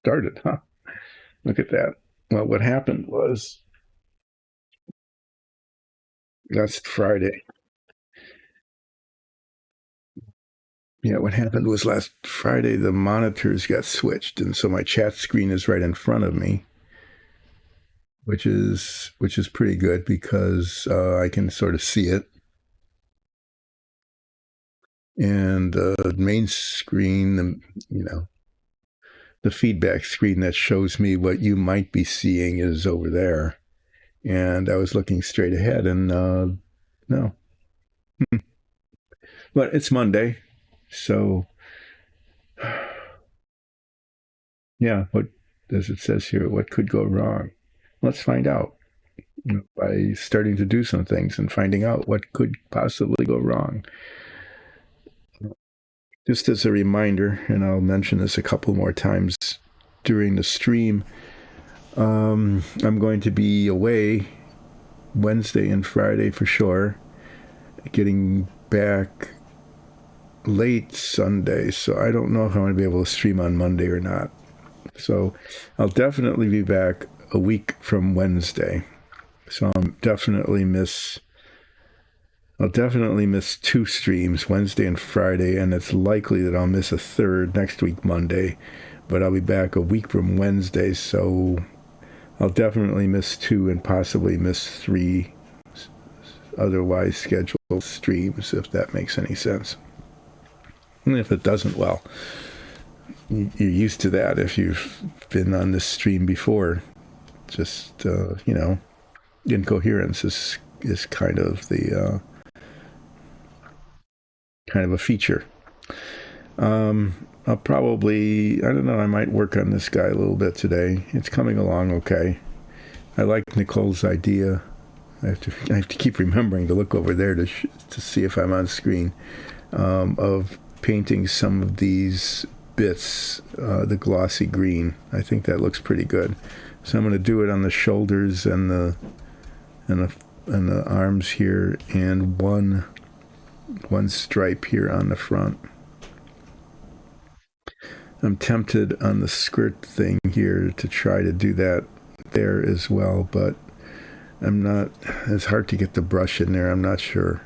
started, huh? Look at that. Well, what happened was last Friday. Yeah, what happened was last Friday the monitors got switched, and so my chat screen is right in front of me, which is pretty good because I can sort of see it. And the main screen, the feedback screen that shows me what you might be seeing is over there. And I was looking straight ahead, and no. But it's Monday, so yeah. What as it says here? What could go wrong? Let's find out by starting to do some things and finding out what could possibly go wrong. Just as a reminder, and I'll mention this a couple more times during the stream, I'm going to be away Wednesday and Friday for sure, getting back late Sunday, so I don't know if I'm going to be able to stream on Monday or not. So I'll definitely be back a week from Wednesday. So I'll definitely miss 2 streams, Wednesday and Friday, and it's likely that I'll miss a third next week, Monday, but I'll be back a week from Wednesday, so I'll definitely miss 2 and possibly miss 3 otherwise scheduled streams, if that makes any sense. And if it doesn't, well, you're used to that if you've been on this stream before. Just, incoherence is kind of a feature. I'll probably, I don't know, I might work on this guy a little bit today. It's coming along okay. I like Nicole's idea. I have to keep remembering to look over there to see if I'm on screen, of painting some of these bits the glossy green. I think that looks pretty good. So I'm going to do it on the shoulders and the arms here, and one stripe here on the front. I'm tempted on the skirt thing here to try to do that there as well, but I'm not. It's hard to get the brush in there. I'm not sure.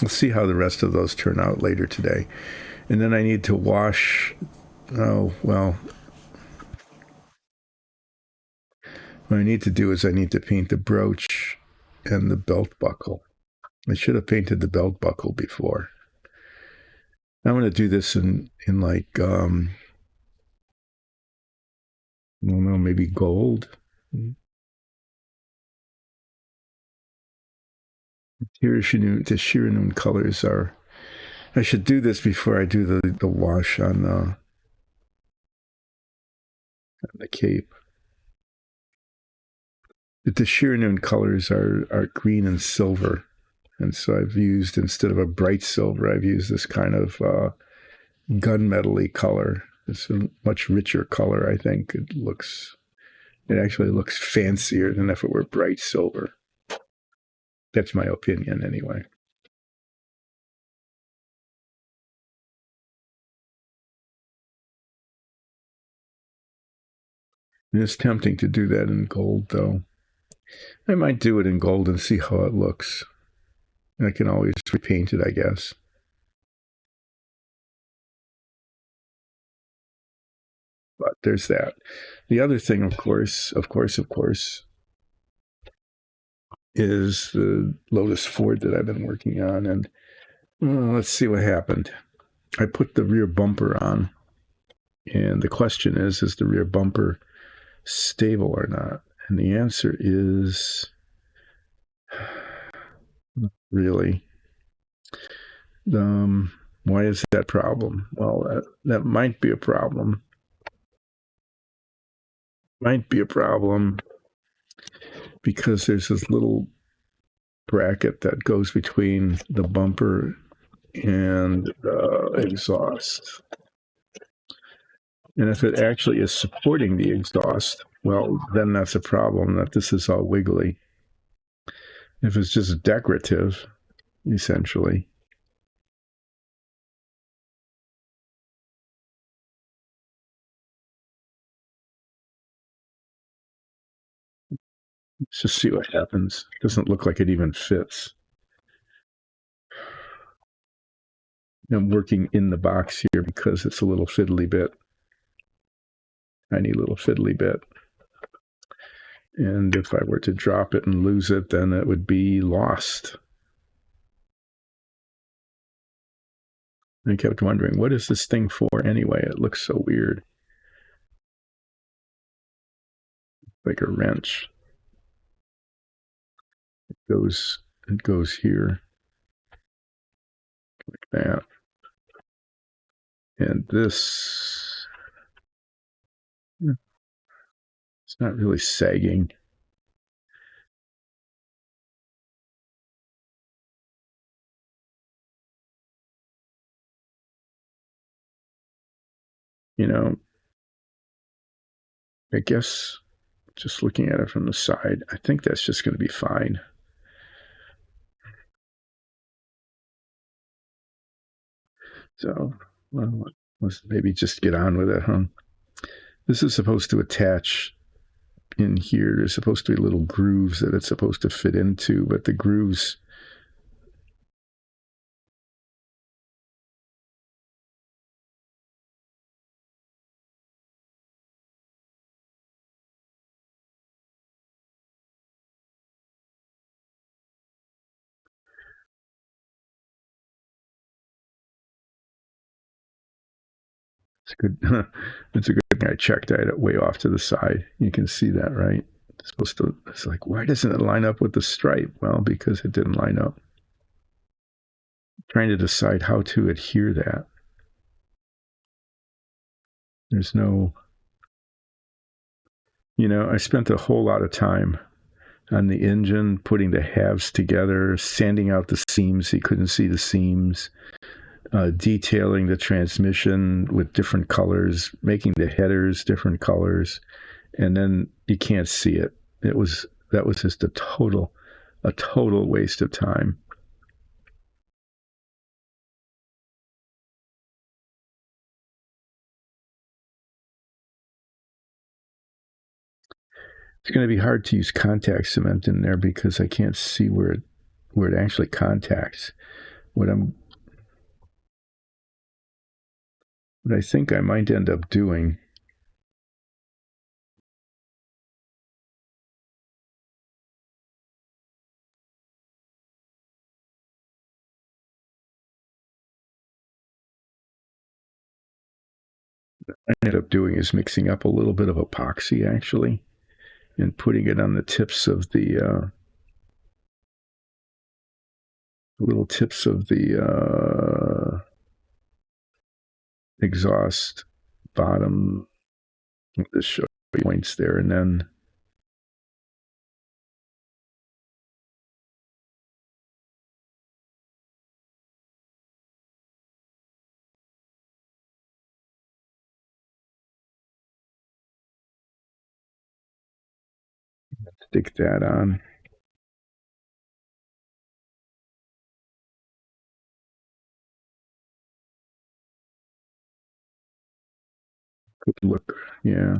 We'll see how the rest of those turn out later today. And then I need to wash. Oh, well. What I need to do is I need to paint the brooch and the belt buckle. I should have painted the belt buckle before. I'm going to do this in like, I don't know, maybe gold. Here, the Shiranun colors are. I should do this before I do the wash on the cape. The Shiranun colors are green and silver. And so I've used, instead of a bright silver, I've used this kind of gunmetal-y color. It's a much richer color, I think. It actually looks fancier than if it were bright silver. That's my opinion, anyway. And it's tempting to do that in gold, though. I might do it in gold and see how it looks. I can always repaint it, I guess. But there's that. The other thing, of course, is the Lotus-Ford that I've been working on. And let's see what happened. I put the rear bumper on. And the question is the rear bumper stable or not? And the answer is really. Why is that a problem? Well, that might be a problem. Because there's this little bracket that goes between the bumper and the exhaust. And if it actually is supporting the exhaust, well, then that's a problem, that this is all wiggly. If it's just decorative, essentially, Let's just see what happens. Doesn't look like it even fits. I'm working in the box here because it's a little fiddly bit. Tiny little fiddly bit. And if I were to drop it and lose it, then it would be lost. I kept wondering, what is this thing for anyway? It looks so weird. Like a wrench. It goes here. Like that. And this, it's not really sagging. You know, I guess just looking at it from the side, I think that's just going to be fine. So, well, let's maybe just get on with it, huh? This is supposed to attach in here. There's supposed to be little grooves that it's supposed to fit into, but the grooves, it's good. It's a good thing I checked. I had it way off to the side. You can see that, right? It's supposed to. It's like, why doesn't it line up with the stripe? Well, because it didn't line up. I'm trying to decide how to adhere that. There's no, I spent a whole lot of time on the engine, putting the halves together, sanding out the seams so you couldn't see the seams, detailing the transmission with different colors, making the headers different colors, and then you can't see it. That was just a total waste of time. It's going to be hard to use contact cement in there because I can't see where it actually contacts. What I think I might end up doing is mixing up a little bit of epoxy actually, and putting it on the tips of the little tips of the exhaust bottom. This show points there, and then stick that on. Good look, yeah.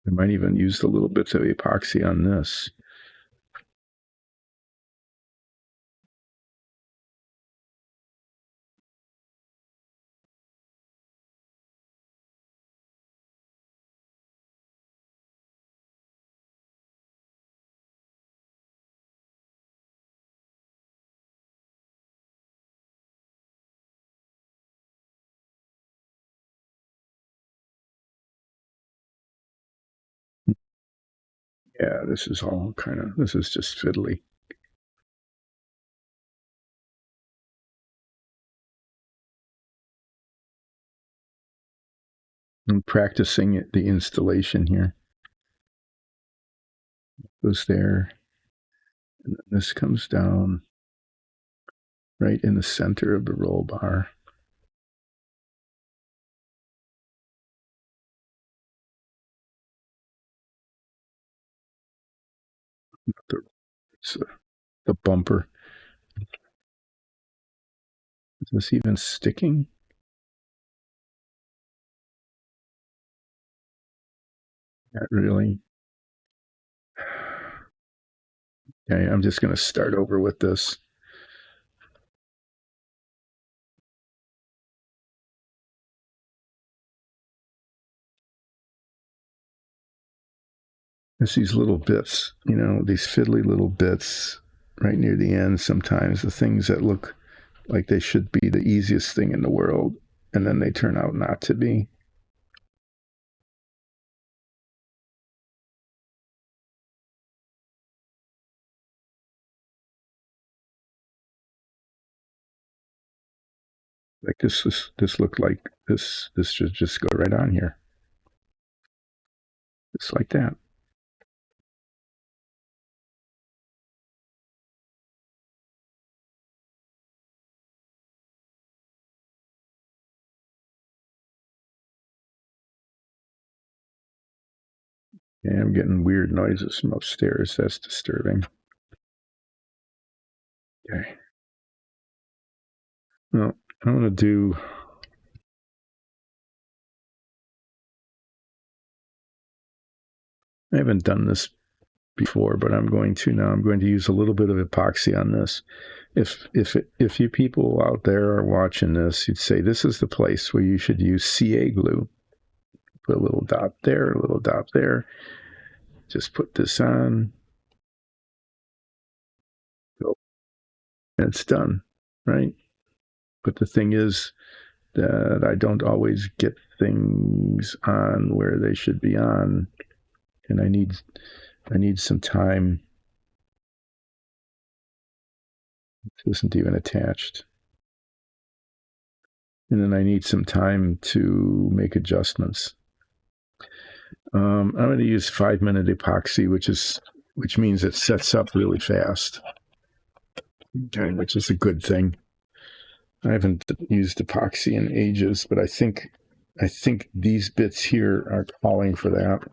I might even use the little bits of epoxy on this. Yeah, this is just fiddly. I'm practicing the installation here. Goes there, and then this comes down right in the center of the roll bar. The, the bumper. Is this even sticking? Not really. Okay, I'm just going to start over with this. There's these little bits, these fiddly little bits right near the end sometimes, the things that look like they should be the easiest thing in the world, and then they turn out not to be. Like this looked like this should just go right on here. Just like that. Yeah, I'm getting weird noises from upstairs. That's disturbing. Okay. Well, I'm going to do. I haven't done this before, but I'm going to now. I'm going to use a little bit of epoxy on this. If you people out there are watching this, you'd say this is the place where you should use CA glue. Put a little dot there, a little dot there. Just put this on. And it's done, right? But the thing is that I don't always get things on where they should be on, and I need some time. It isn't even attached. And then I need some time to make adjustments. I'm going to use 5-minute epoxy, which means it sets up really fast. Okay, which is a good thing. I haven't used epoxy in ages, but I think these bits here are calling for that.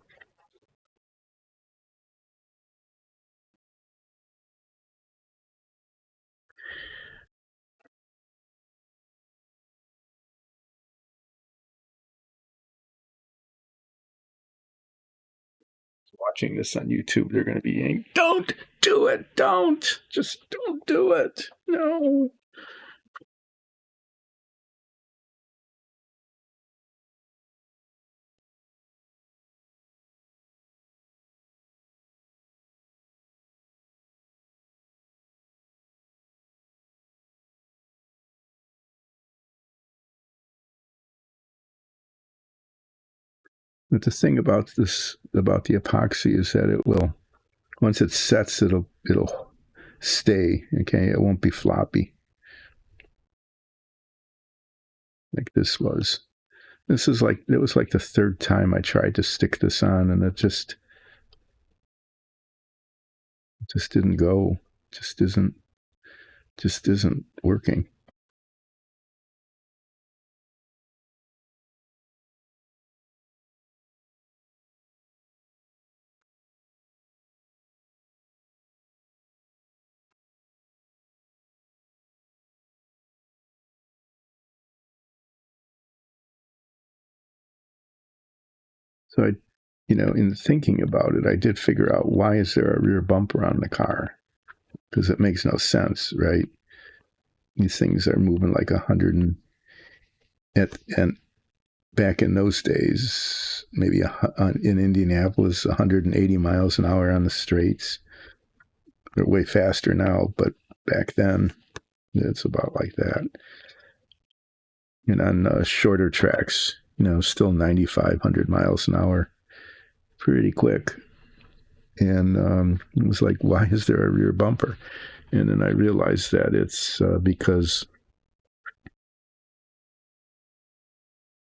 Watching this on YouTube, they're going to be saying, "Don't do it! Just don't do it! No." But the thing about the epoxy is that it will, once it sets, it'll stay. Okay, it won't be floppy like this was. It was like the third time I tried to stick this on, and it just didn't go. Just isn't working. So in thinking about it, I did figure out, why is there a rear bumper on the car? Because it makes no sense, right? These things are moving like 100 and back in those days, maybe in Indianapolis, 180 miles an hour on the straights. They're way faster now, but back then, it's about like that. And on shorter tracks, still 9,500 miles an hour, pretty quick. And it was like, why is there a rear bumper? And then I realized that it's because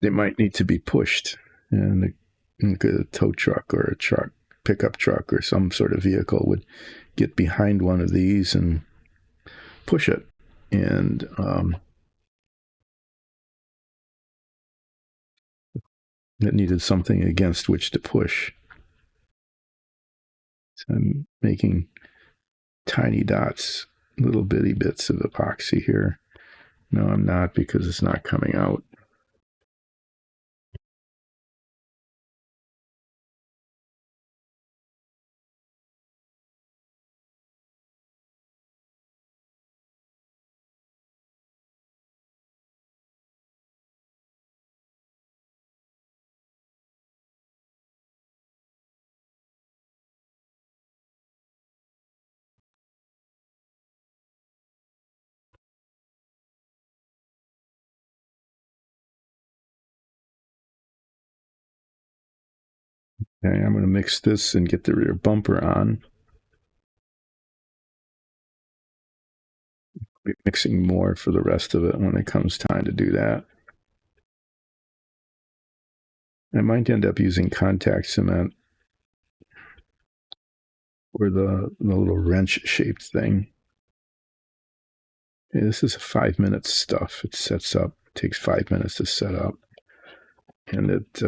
they might need to be pushed, and a tow truck or a pickup truck or some sort of vehicle would get behind one of these and push it. And it needed something against which to push. So I'm making tiny dots, little bitty bits of epoxy here. No, I'm not, because it's not coming out. Okay, I'm going to mix this and get the rear bumper on. I'll be mixing more for the rest of it when it comes time to do that. I might end up using contact cement or the little wrench-shaped thing. Okay, this is a 5-minute stuff. It sets up. It takes 5 minutes to set up, and it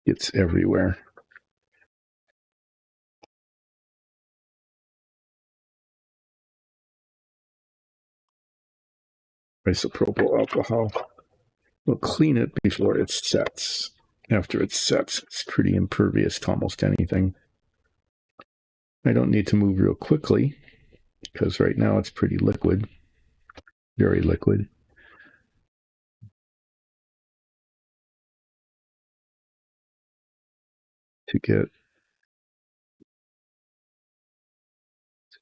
gets everywhere. Isopropyl alcohol. We'll clean it before it sets. After it sets, it's pretty impervious to almost anything. I don't need to move real quickly because right now it's pretty liquid, very liquid. To get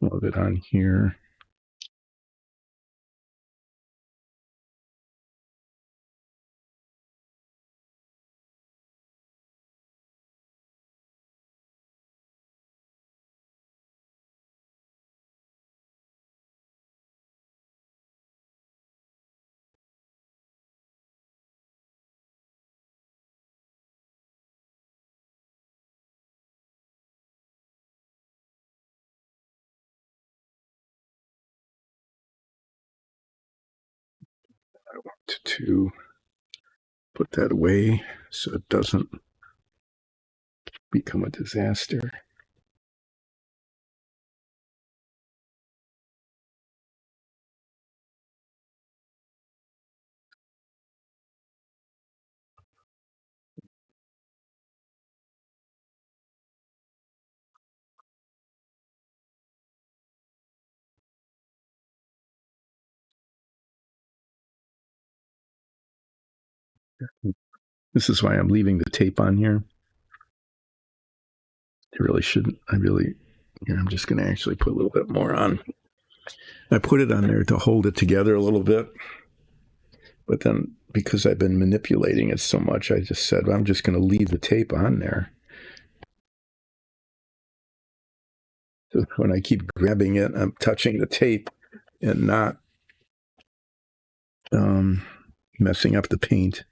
some of it on here. I want to put that away so it doesn't become a disaster. This is why I'm leaving the tape on here. I really shouldn't. Here, I'm just going to actually put a little bit more on. I put it on there to hold it together a little bit. But then because I've been manipulating it so much, I just said, well, I'm just going to leave the tape on there. So when I keep grabbing it, I'm touching the tape and not messing up the paint.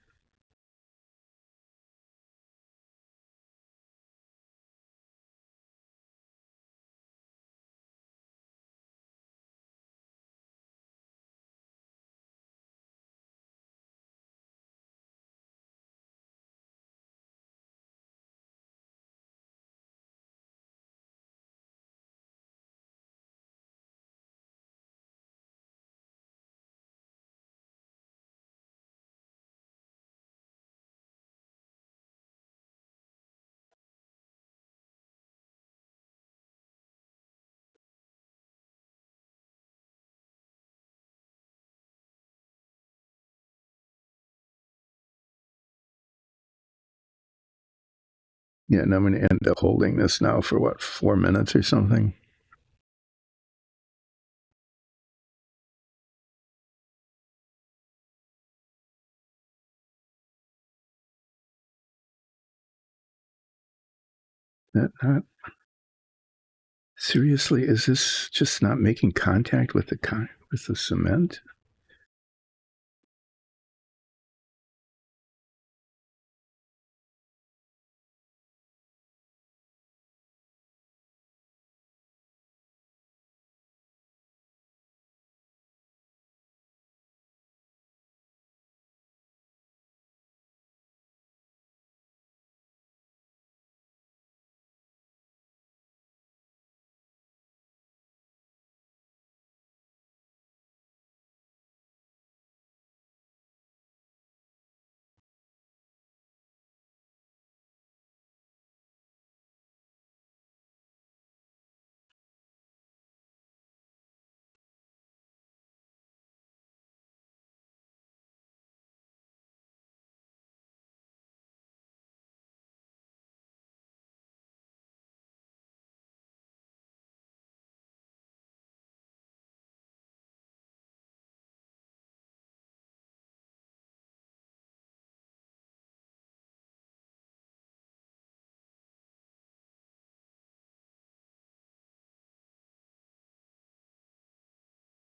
Yeah, and I'm going to end up holding this now for what, 4 minutes or something? That not seriously? Is this just not making contact with the cement?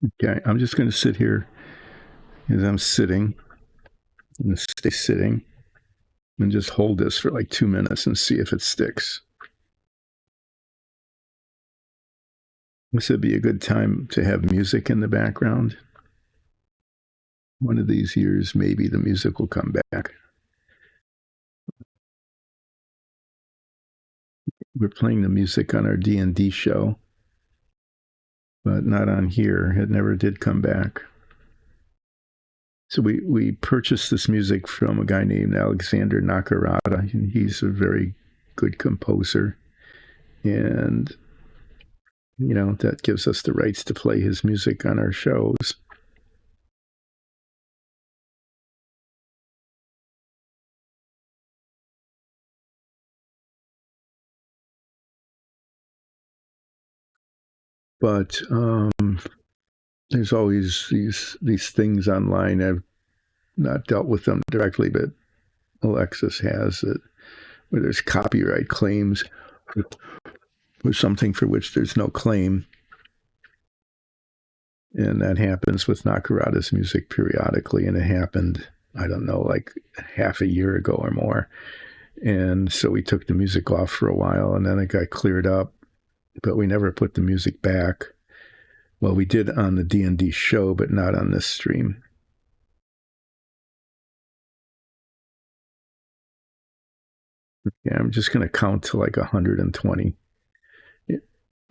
Okay, I'm just going to sit here as I'm sitting. I'm going to stay sitting and just hold this for like 2 minutes and see if it sticks. This would be a good time to have music in the background. One of these years, maybe the music will come back. We're playing the music on our D&D show, but not on here. It never did come back. So we purchased this music from a guy named Alexander Nakarada. He's a very good composer, and that gives us the rights to play his music on our shows. But there's always these things online. I've not dealt with them directly, but Alexis has it, where there's copyright claims for something for which there's no claim. And that happens with Nakarada's music periodically, and it happened, I don't know, like half a year ago or more. And so we took the music off for a while, and then it got cleared up, but we never put the music back. Well, we did on the D&D show, but not on this stream. Yeah, I'm just going to count to like 120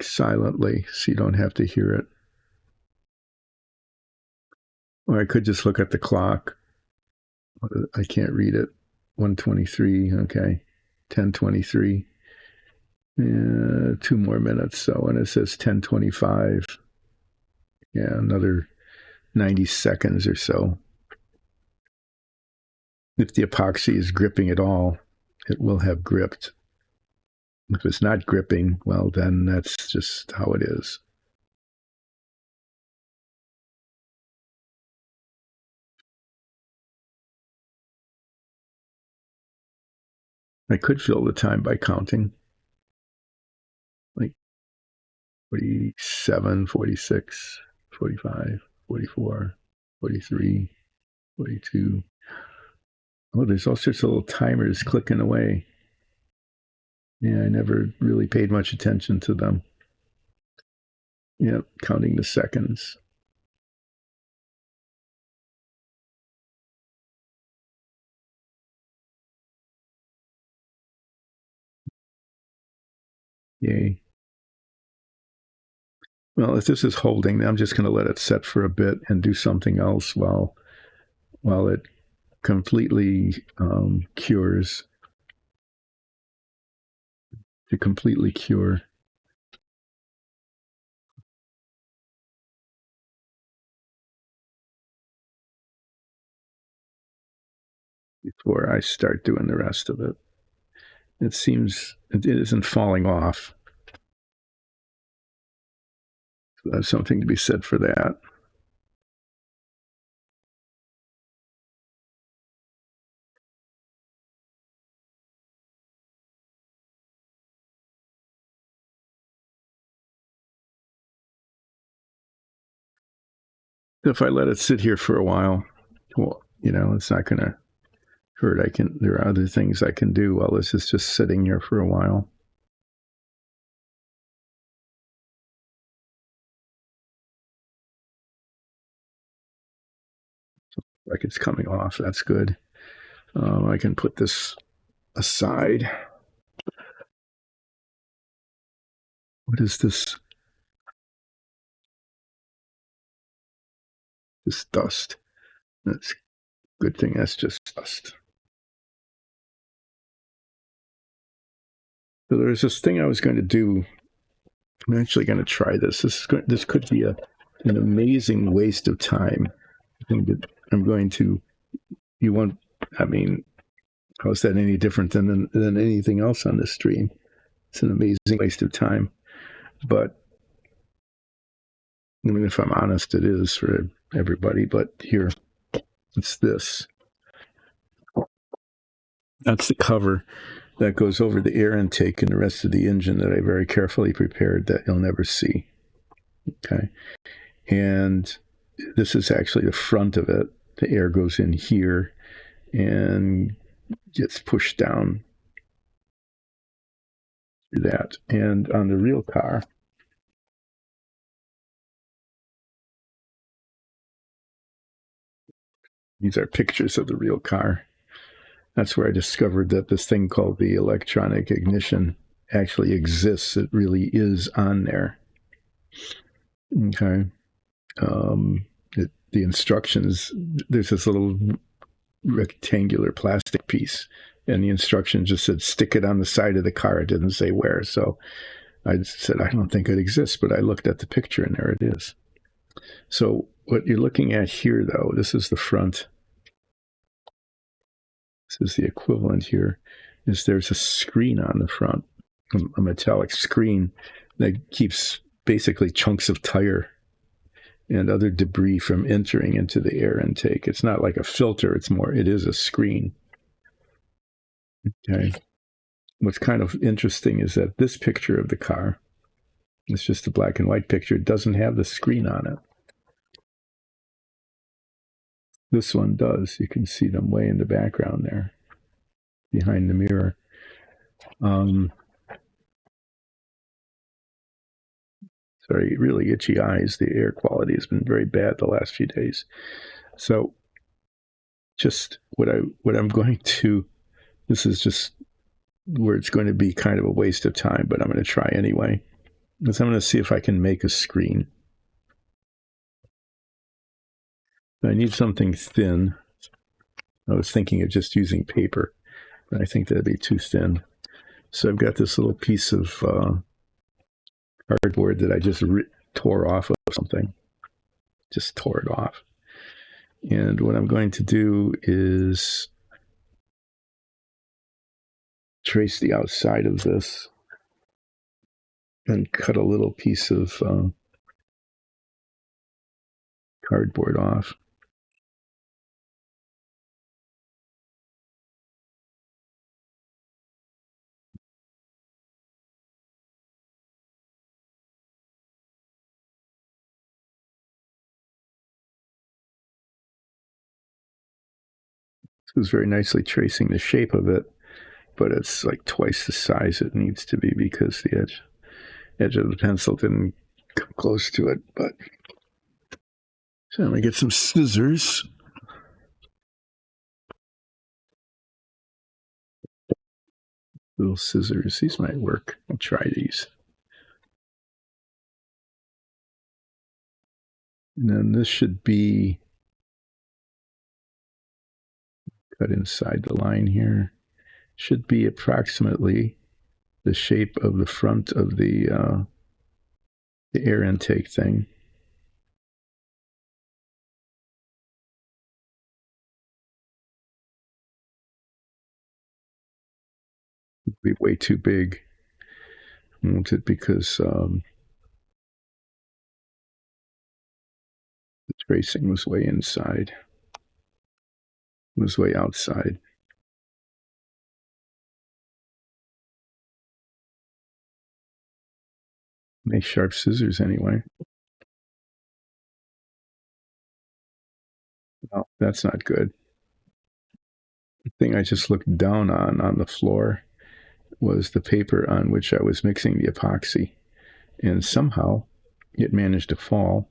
silently so you don't have to hear it. Or I could just look at the clock. I can't read it. 123, okay. 10:23. 2 more minutes. So when it says 10:25, yeah, another 90 seconds or so. If the epoxy is gripping at all, it will have gripped. If it's not gripping, well, then that's just how it is. I could fill the time by counting. Like 47, 46, 45, 44, 43, 42. Oh, there's all sorts of little timers clicking away. Yeah, I never really paid much attention to them. Yeah, counting the seconds. Yay. Well, if this is holding, I'm just going to let it set for a bit and do something else while it completely cures. To completely cure. Before I start doing the rest of it. It seems it isn't falling off. So there's something to be said for that. If I let it sit here for a while, well, it's not going to hurt. There are other things I can do while this is just sitting here for a while. Like it's coming off. That's good. I can put this aside. What is this? This dust. That's a good thing. That's just dust. So there's this thing I was going to do. I'm actually going to try this. This could be an amazing waste of time. I'm going to. You want? I mean, how is that any different than anything else on this stream? It's an amazing waste of time. But I mean, if I'm honest, it is for everybody. But here, it's this. That's the cover that goes over the air intake and the rest of the engine that I very carefully prepared that you'll never see. Okay. And this is actually the front of it. The air goes in here and gets pushed down through that. And on the real car, these are pictures of the real car. That's where I discovered that this thing called the electronic ignition actually exists. It really is on there. Okay. The instructions, there's this little rectangular plastic piece, and the instruction just said stick it on the side of the car. It didn't say where. So I said, I don't think it exists, but I looked at the picture and there it is. So what you're looking at here, though, this is the front. This is the equivalent here, is there's a screen on the front, a metallic screen that keeps basically chunks of tire and other debris from entering into the air intake. It's not like a filter, it is a screen. Okay. What's kind of interesting is that this picture of the car, it's just a black and white picture, it doesn't have the screen on it. This one does. You can see them way in the background there, behind the mirror. Sorry, really itchy eyes. The air quality has been very bad the last few days. So just what I'm going to, this is just where it's going to be kind of a waste of time, but I'm going to try anyway. Because I'm going to see if I can make a screen. I need something thin. I was thinking of just using paper, but I think that'd be too thin. So I've got this little piece of cardboard that I just tore off of something. Just tore it off. And what I'm going to do is trace the outside of this and cut a little piece of cardboard off. This is very nicely tracing the shape of it, but it's like twice the size it needs to be because the edge of the pencil didn't come close to it. But so I'm going to get some scissors. Little scissors. These might work. I'll try these. And then this should be cut inside the line here. Should be approximately the shape of the front of the air intake thing. It'd be way too big, won't it? Because the tracing was way inside, was way outside. Nice sharp scissors anyway. No, that's not good. The thing I just looked down on the floor was the paper on which I was mixing the epoxy. And somehow it managed to fall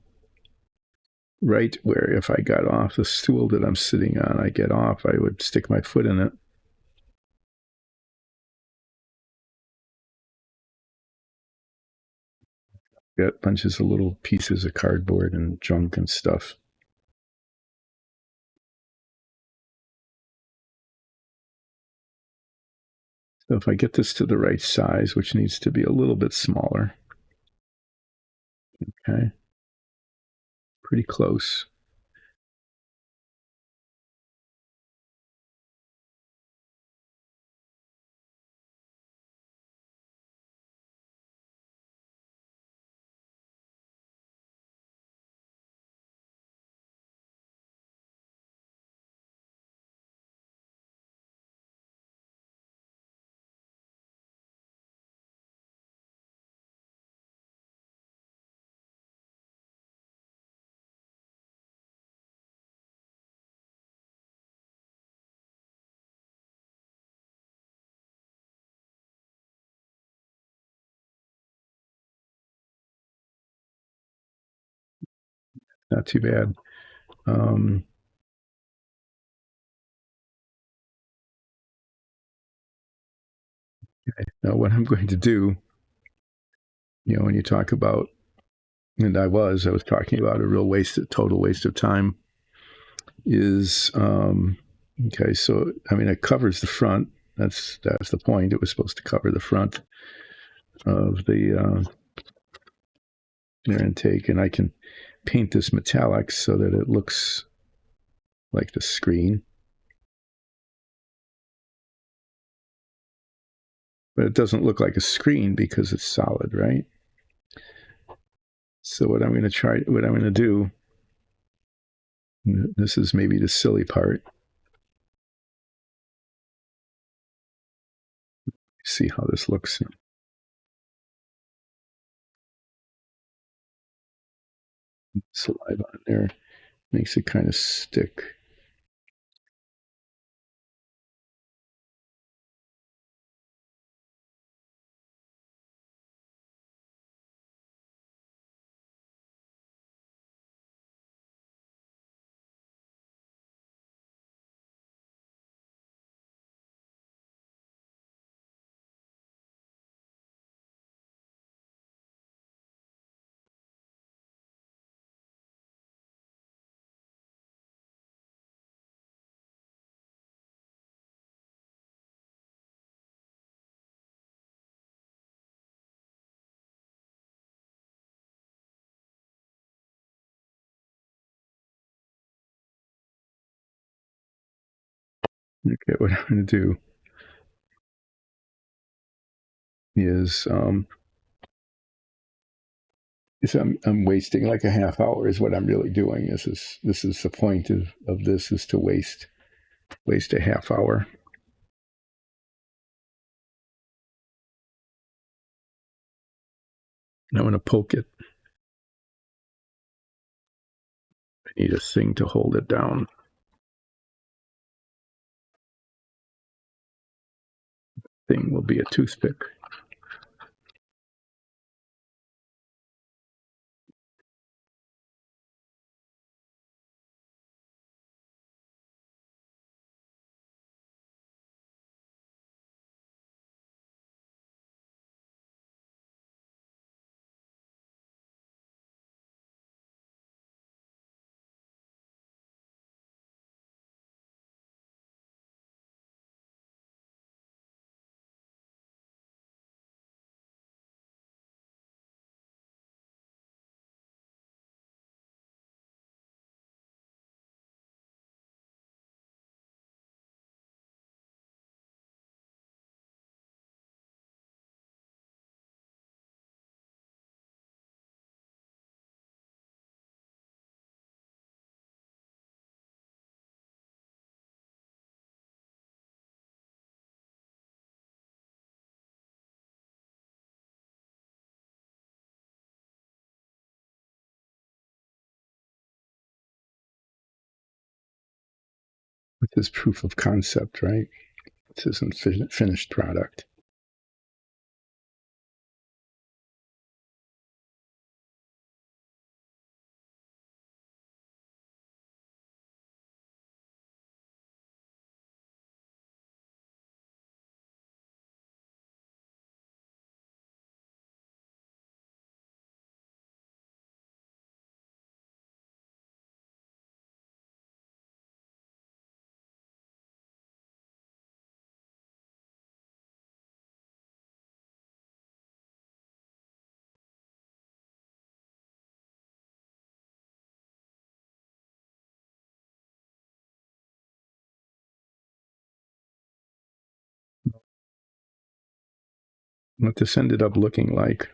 right where if I got off the stool that I'm sitting on, I get off, I would stick my foot in it. Got bunches of little pieces of cardboard and junk and stuff. So if I get this to the right size, which needs to be a little bit smaller, okay, pretty close. not too bad. Now, what I'm going to do, when you talk about, and I was talking about a real total waste of time, is okay. So, I mean, it covers the front. That's the point. It was supposed to cover the front of the air intake, and I can paint this metallic so that it looks like the screen. But it doesn't look like a screen because it's solid, right? So what I'm going to do, this is maybe the silly part. See how this looks. Saliva on there makes it kind of stick. Okay, what I'm going to do is I'm wasting like a half hour is what I'm really doing. This is the point of this is to waste a half hour. And I'm going to poke it. I need a thing to hold it down. Thing will be a toothpick. This is proof of concept, right? This isn't finished product. What this ended up looking like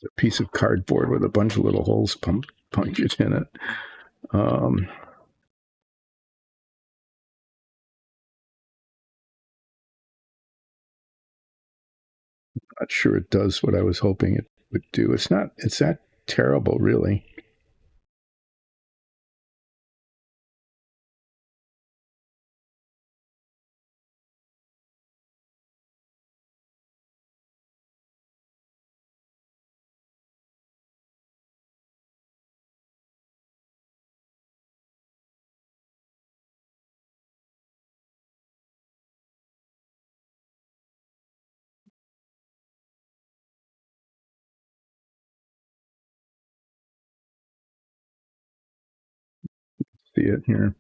a piece of cardboard with a bunch of little holes punctured in it. Not sure it does what I was hoping it would do. It's that terrible, really. See it here.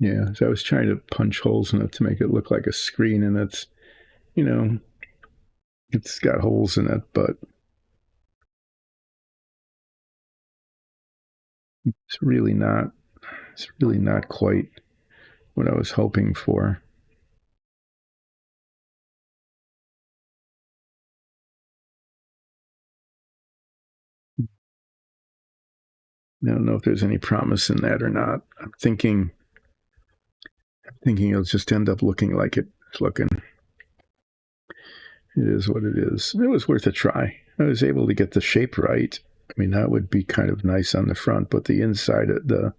Yeah, so I was trying to punch holes in it to make it look like a screen, and you know, it's got holes in it, but it's really not. It's really not quite what I was hoping for. I don't know if there's any promise in that or not. I'm thinking it'll just end up looking like it's looking. It is what it is. It was worth a try. I was able to get the shape right. I mean, that would be kind of nice on the front, but the inside of the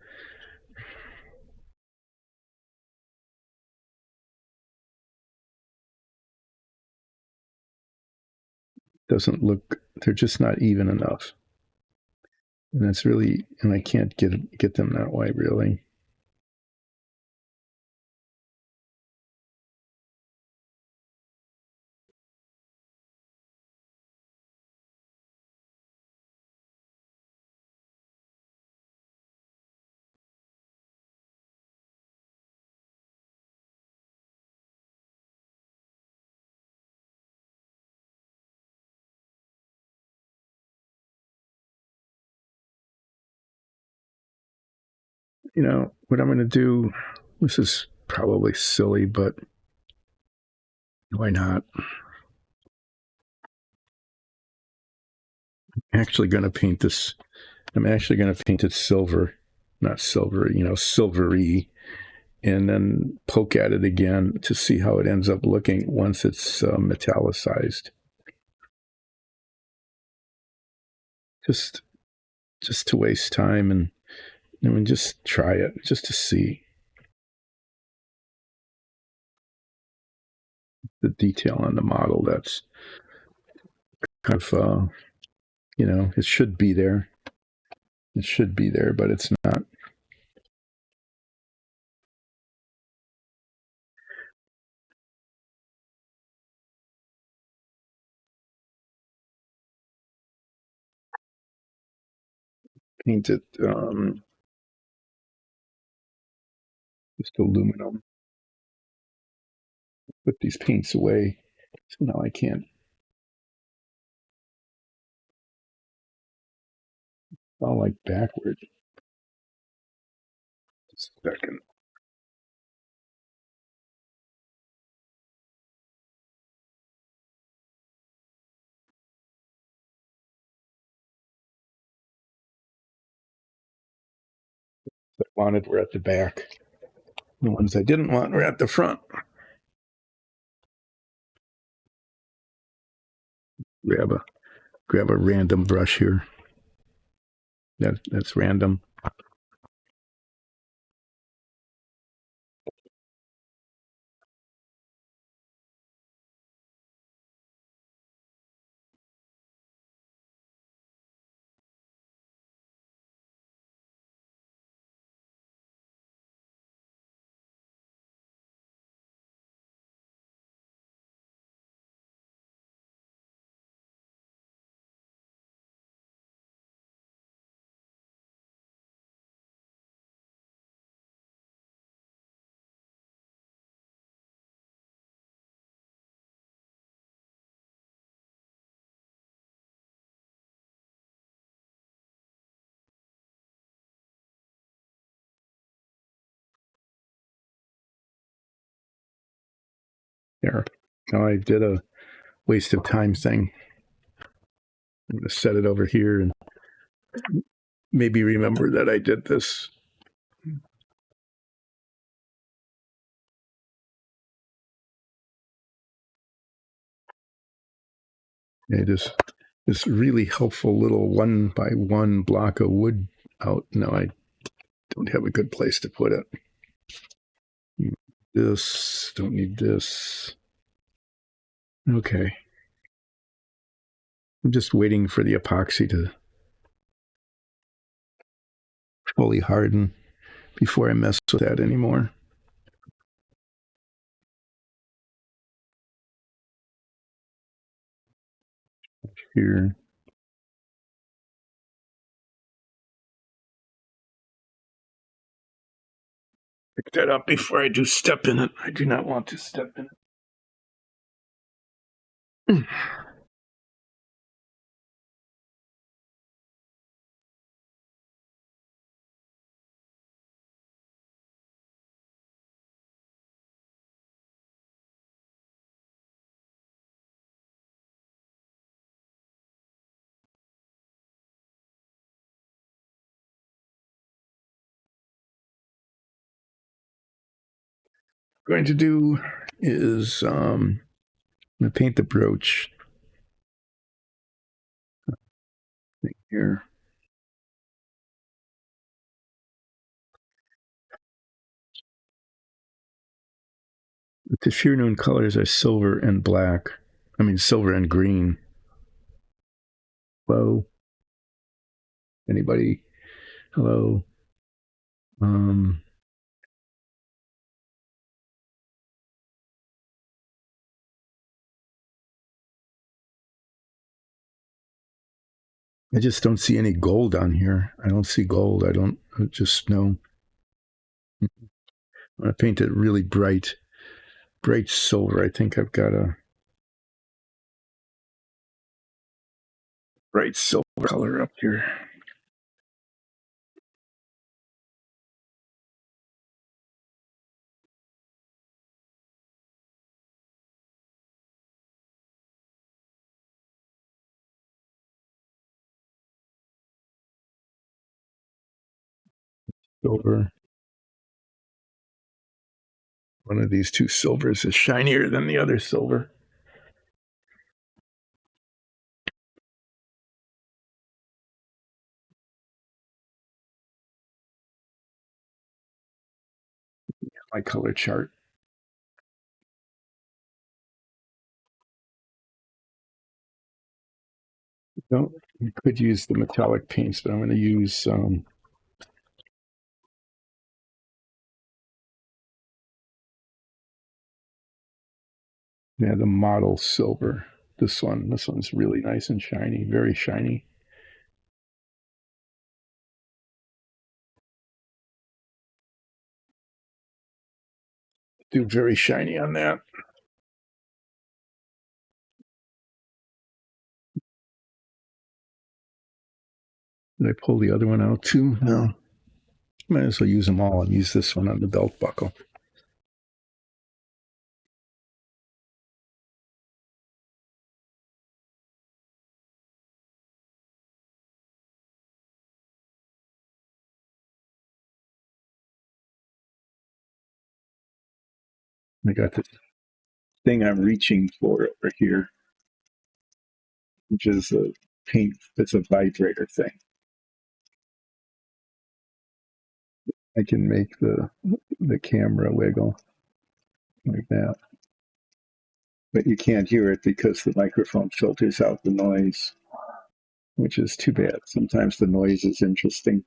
doesn't look. They're just not even enough, and that's really. And I can't get them that way really. What I'm going to do. This is probably silly, but why not? Actually, going to paint this. I'm actually going to paint it silver, not silver. Silvery, and then poke at it again to see how it ends up looking once it's metallicized. Just just to waste time and I mean just try it just to see the detail on the model. That's kind of it should be there. It should be there, but it's not. Painted just aluminum. Put these paints away. So now I can't. All like backward. Just a second. The wanted were at the back. The ones I didn't want were at the front. Grab a grab a random brush here. That's random. There. Now I did a waste of time thing. I'm going to set it over here and maybe remember that I did this. It is this really helpful little 1 by 1 block of wood out. No, I don't have a good place to put it. This, don't need this. Okay. I'm just waiting for the epoxy to fully harden before I mess with that anymore. Here. Pick that up before I do step in it. I do not want to step in it. Going to do is I'm going to paint the brooch here. The Sheer colors are silver and black. I mean, silver and green. Hello? Anybody? Hello? Um, I just don't see any gold on here. I don't see gold. I just know. I'm going to paint it really bright silver. I think I've got a bright silver color up here. Silver. One of these two silvers is shinier than the other silver. My color chart. No, you could use the metallic paints, but I'm going to use the model silver. This one's really nice and shiny, very shiny. Do very shiny on that. Did I pull the other one out too? No. Might as well use them all and use this one on the belt buckle. I got this thing I'm reaching for over here, which is a paint. It's a vibrator thing. I can make the camera wiggle like that, but you can't hear it because the microphone filters out the noise, which is too bad. Sometimes the noise is interesting.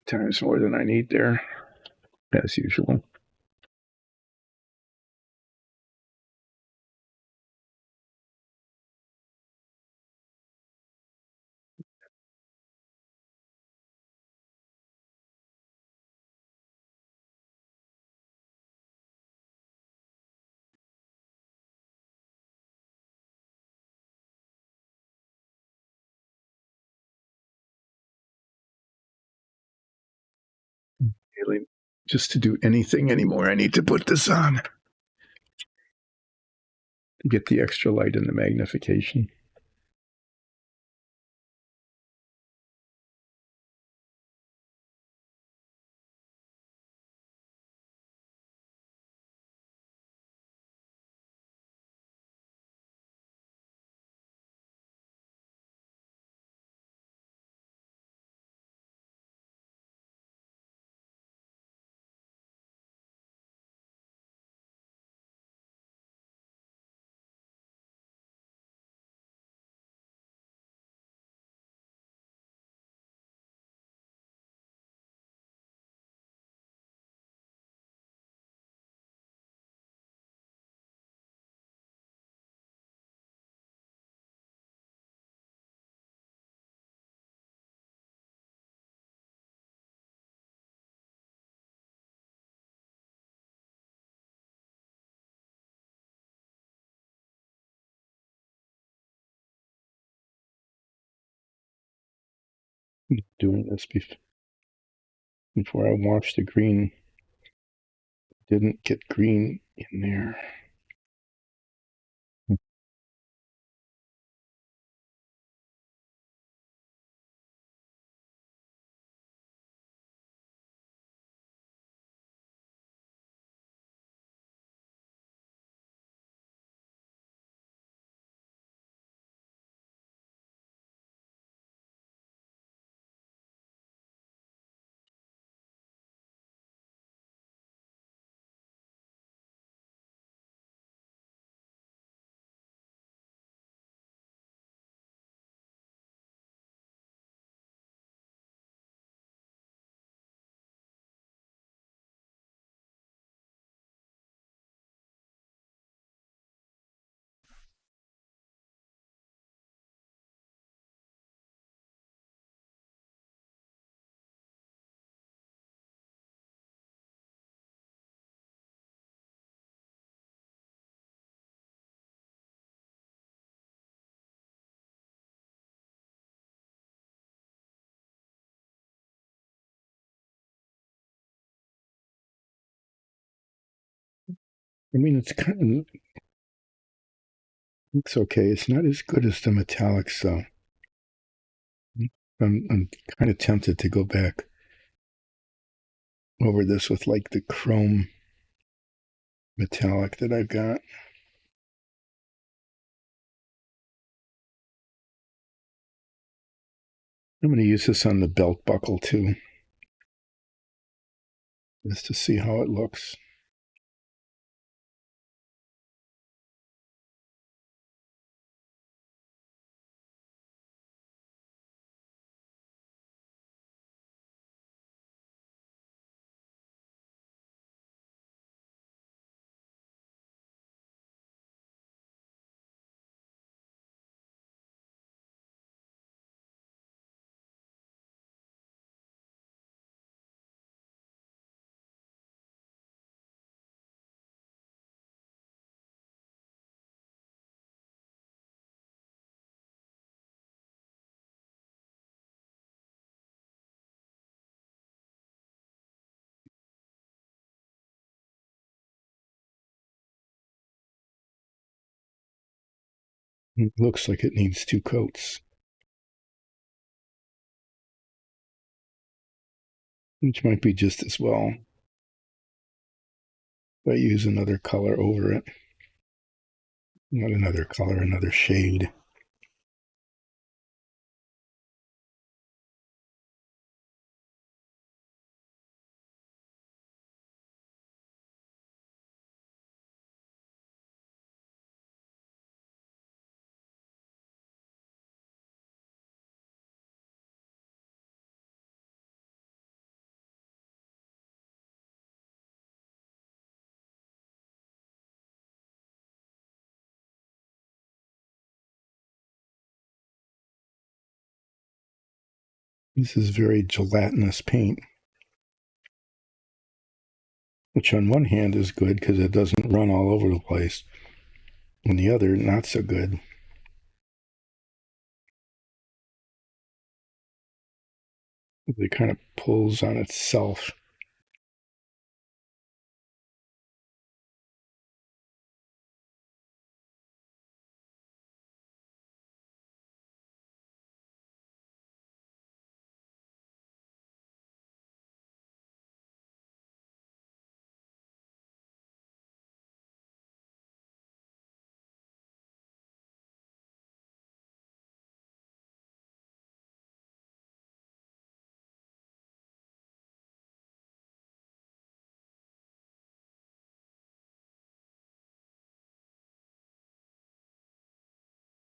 Times more than I need there, as usual. Really, just to do anything anymore, I need to put this on to get the extra light and the magnification. Doing this before I wash the green. Didn't get green in there. I mean, it's kind of looks okay. It's not as good as the metallics, though. I'm kind of tempted to go back over this with like the chrome metallic that I've got. I'm going to use this on the belt buckle too, just to see how it looks. It looks like it needs 2 coats, which might be just as well if I use another color over it. Not another color, another shade. This is very gelatinous paint, which on one hand is good because it doesn't run all over the place. On the other, not so good. It kind of pulls on itself.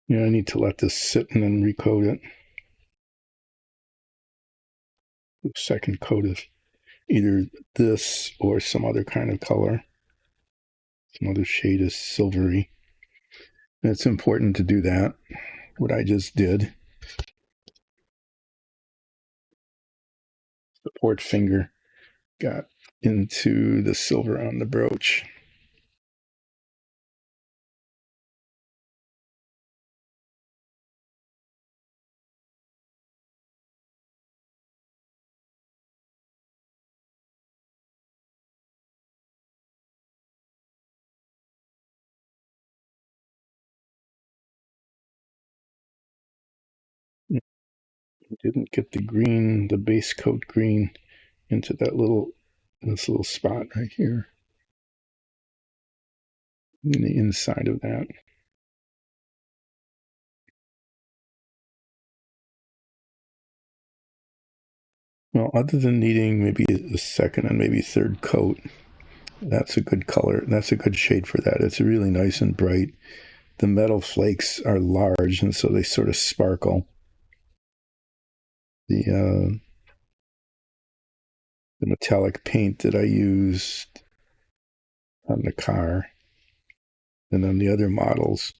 Yeah, I need to let this sit and then recoat it. The second coat of either this or some other kind of color. Some other shade is silvery. And it's important to do that, what I just did. The port finger got into the silver on the brooch. Didn't get the green, the base coat green into this little spot right here in the inside of that. Well, other than needing maybe a second and maybe third coat, that's a good color. That's a good shade for that. It's really nice and bright. The metal flakes are large, and so they sort of sparkle. The metallic paint that I used on the car and on the other models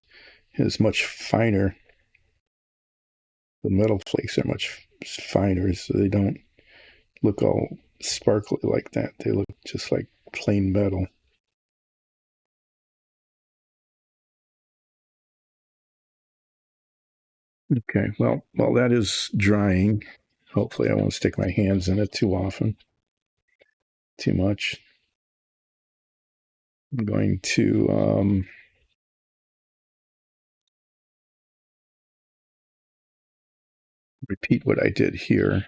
is much finer. The metal flakes are much finer, so they don't look all sparkly like that. They look just like plain metal. Okay, well, while that is drying, hopefully I won't stick my hands in it too often, too much. I'm going to repeat what I did here,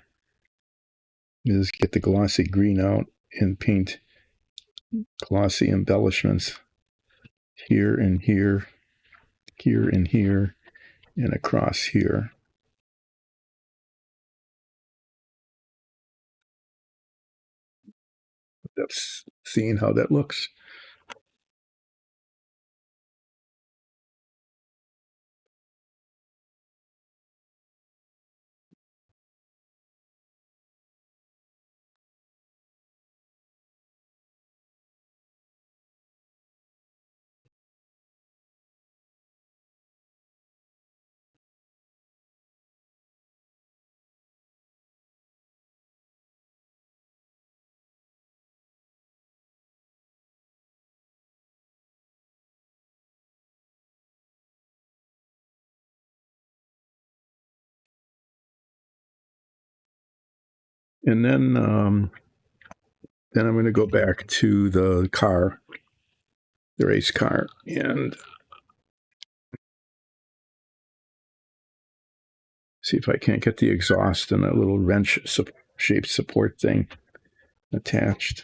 is get the glossy green out and paint glossy embellishments here and here, here and here, and across here. That's seeing how that looks. And then I'm going to go back to the car, the race car, and see if I can't get the exhaust and that little wrench shaped support thing attached.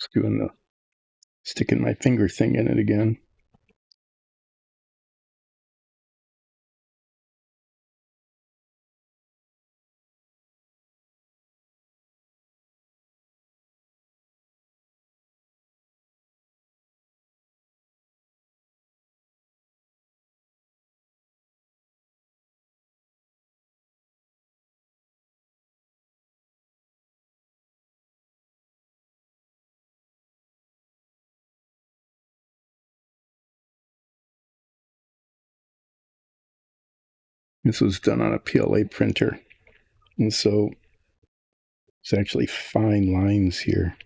Just doing the sticking my finger thing in it again. This was done on a PLA printer, and so it's actually fine lines here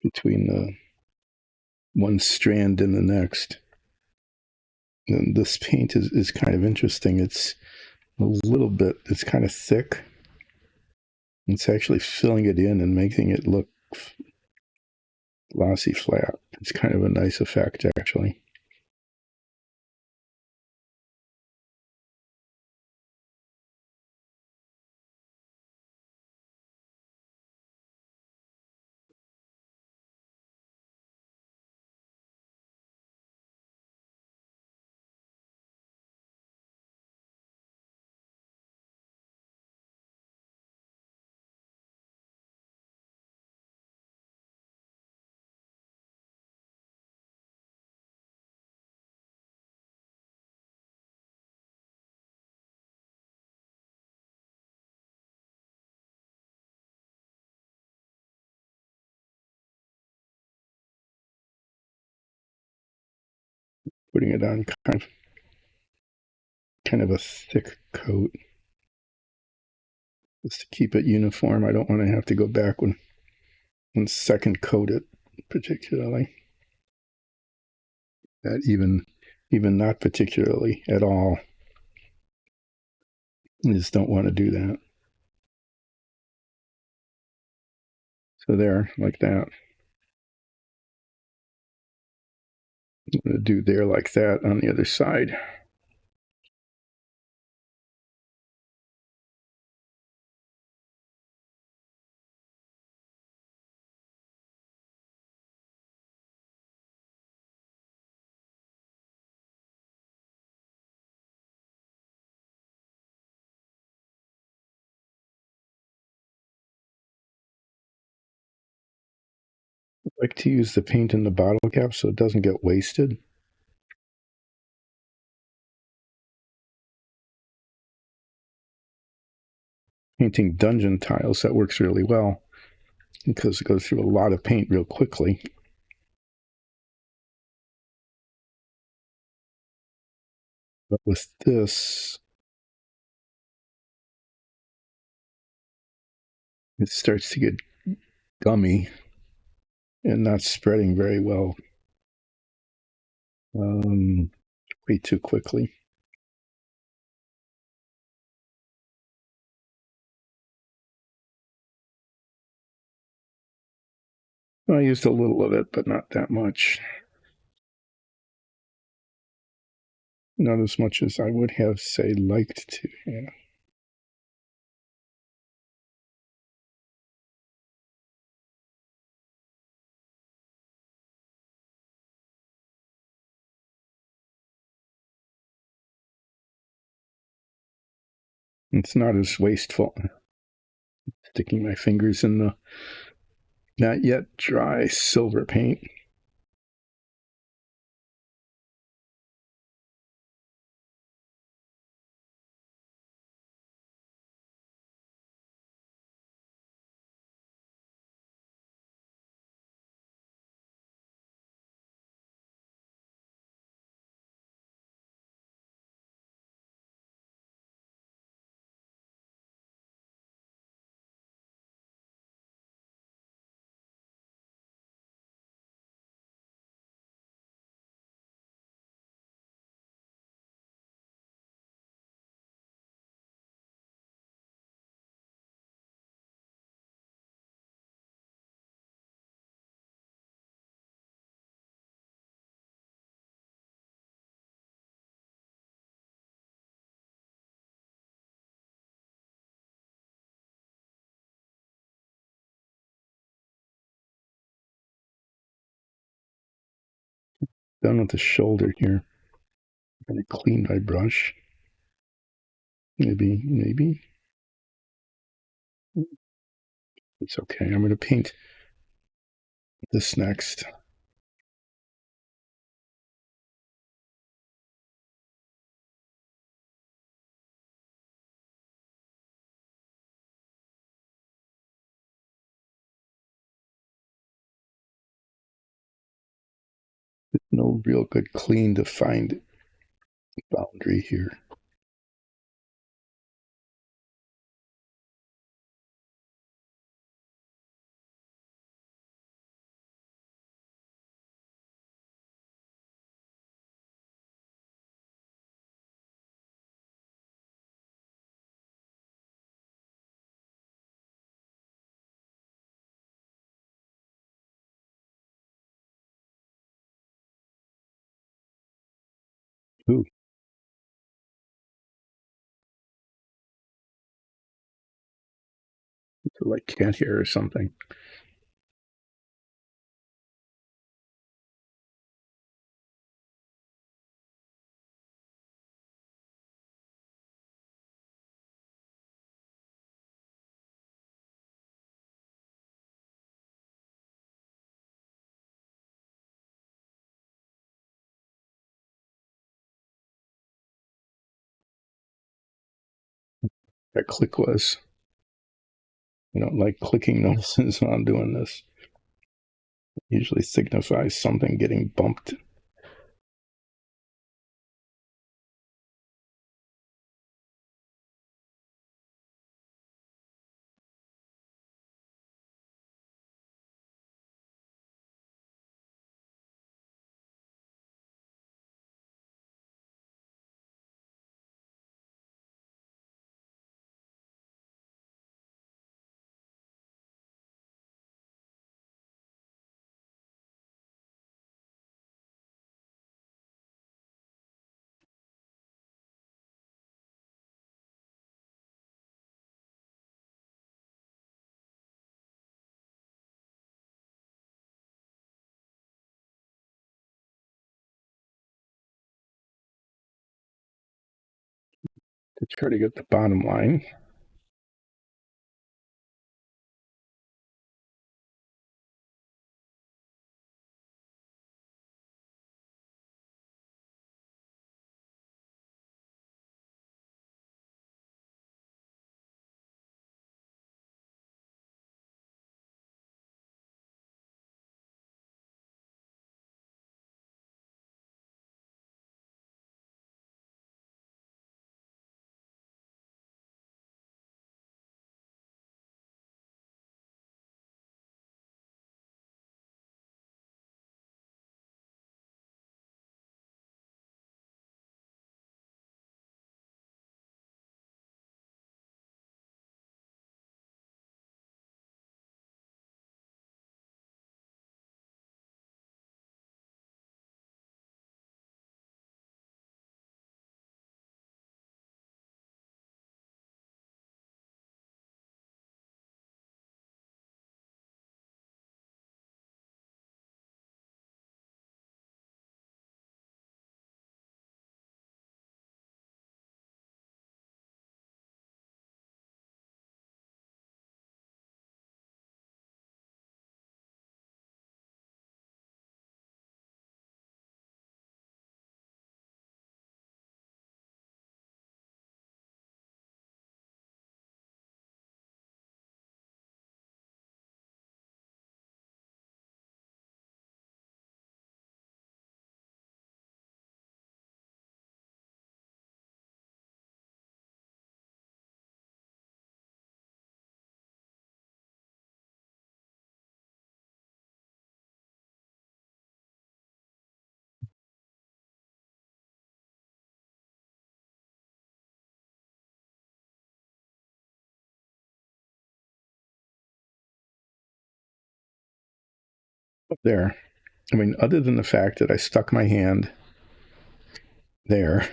between the one strand and the next. And this paint is kind of interesting. It's it's kind of thick. It's actually filling it in and making it look glossy flat. It's kind of a nice effect, actually. putting it on kind of a thick coat just to keep it uniform. I don't want to have to go back and second coat it particularly. That even not particularly at all. I just don't want to do that. So there, like that. I'm going to do there like that on the other side. I like to use the paint in the bottle cap so it doesn't get wasted. Painting dungeon tiles, that works really well because it goes through a lot of paint real quickly. But with this, it starts to get gummy and not spreading very well. Way too quickly. I used a little of it, but not that much. Not as much as I would have, say, liked to have. It's not as wasteful. Sticking my fingers in the not yet dry silver paint. Done with the shoulder here. I'm going to clean my brush. Maybe. It's okay. I'm going to paint this next. No real good clean defined boundary here. Ooh, it's like cat hair or something. That click was. I don't like clicking noises when I'm doing this. It usually signifies something getting bumped. to try to get the bottom line. There. I mean, other than the fact that I stuck my hand there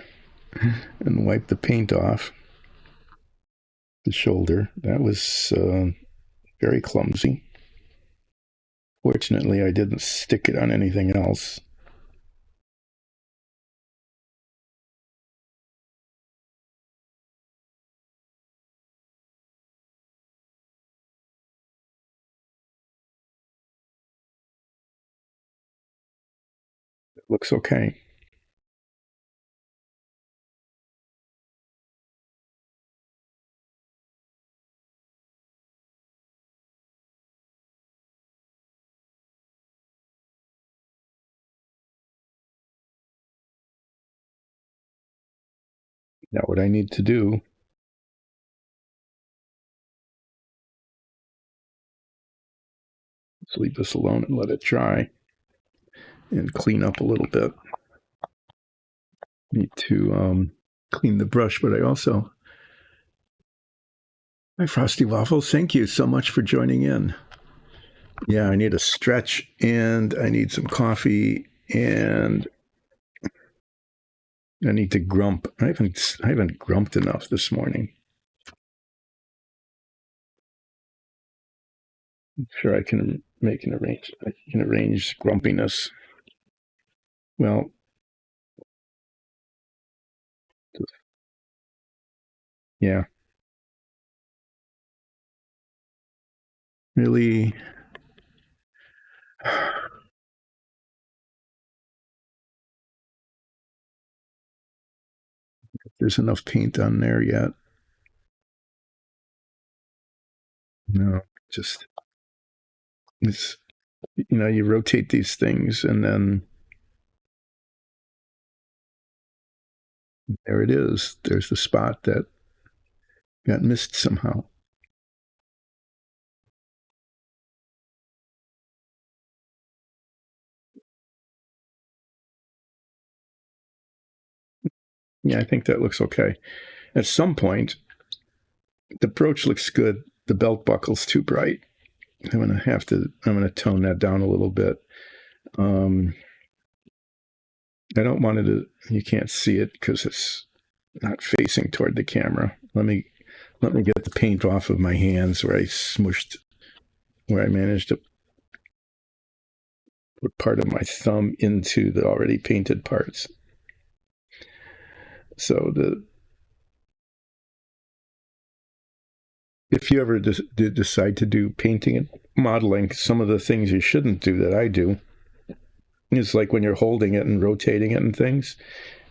and wiped the paint off the shoulder, that was very clumsy. Fortunately, I didn't stick it on anything else. It looks okay. Now, what I need to do is leave this alone and let it dry and clean up a little bit. Need to clean the brush, but I also. Hi, Frosty Waffles. Thank you so much for joining in. Yeah, I need a stretch and I need some coffee and I need to grump. I haven't grumped enough this morning. I'm sure I can make an arrange. I can arrange grumpiness. Well, yeah, really. There's enough paint on there yet. No, just it's you rotate these things and then there it is. There's the spot that got missed somehow. Yeah, I think that looks okay. At some point, the brooch looks good. The belt buckle's too bright. I'm gonna tone that down a little bit. I don't want it to. You can't see it because it's not facing toward the camera. Let me get the paint off of my hands where I managed to put part of my thumb into the already painted parts. So if you ever decide to do painting and modeling, some of the things you shouldn't do that I do is like when you're holding it and rotating it and things,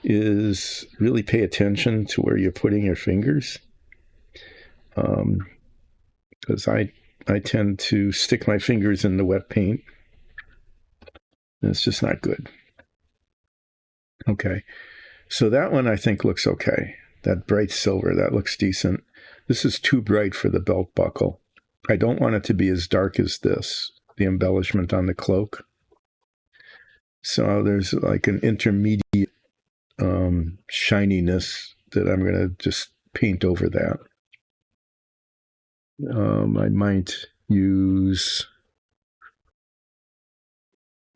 is really pay attention to where you're putting your fingers. Because I tend to stick my fingers in the wet paint. And it's just not good. Okay. So that one I think looks okay. That bright silver, that looks decent. This is too bright for the belt buckle. I don't want it to be as dark as this, the embellishment on the cloak. So there's like an intermediate shininess that I'm going to just paint over that. I might use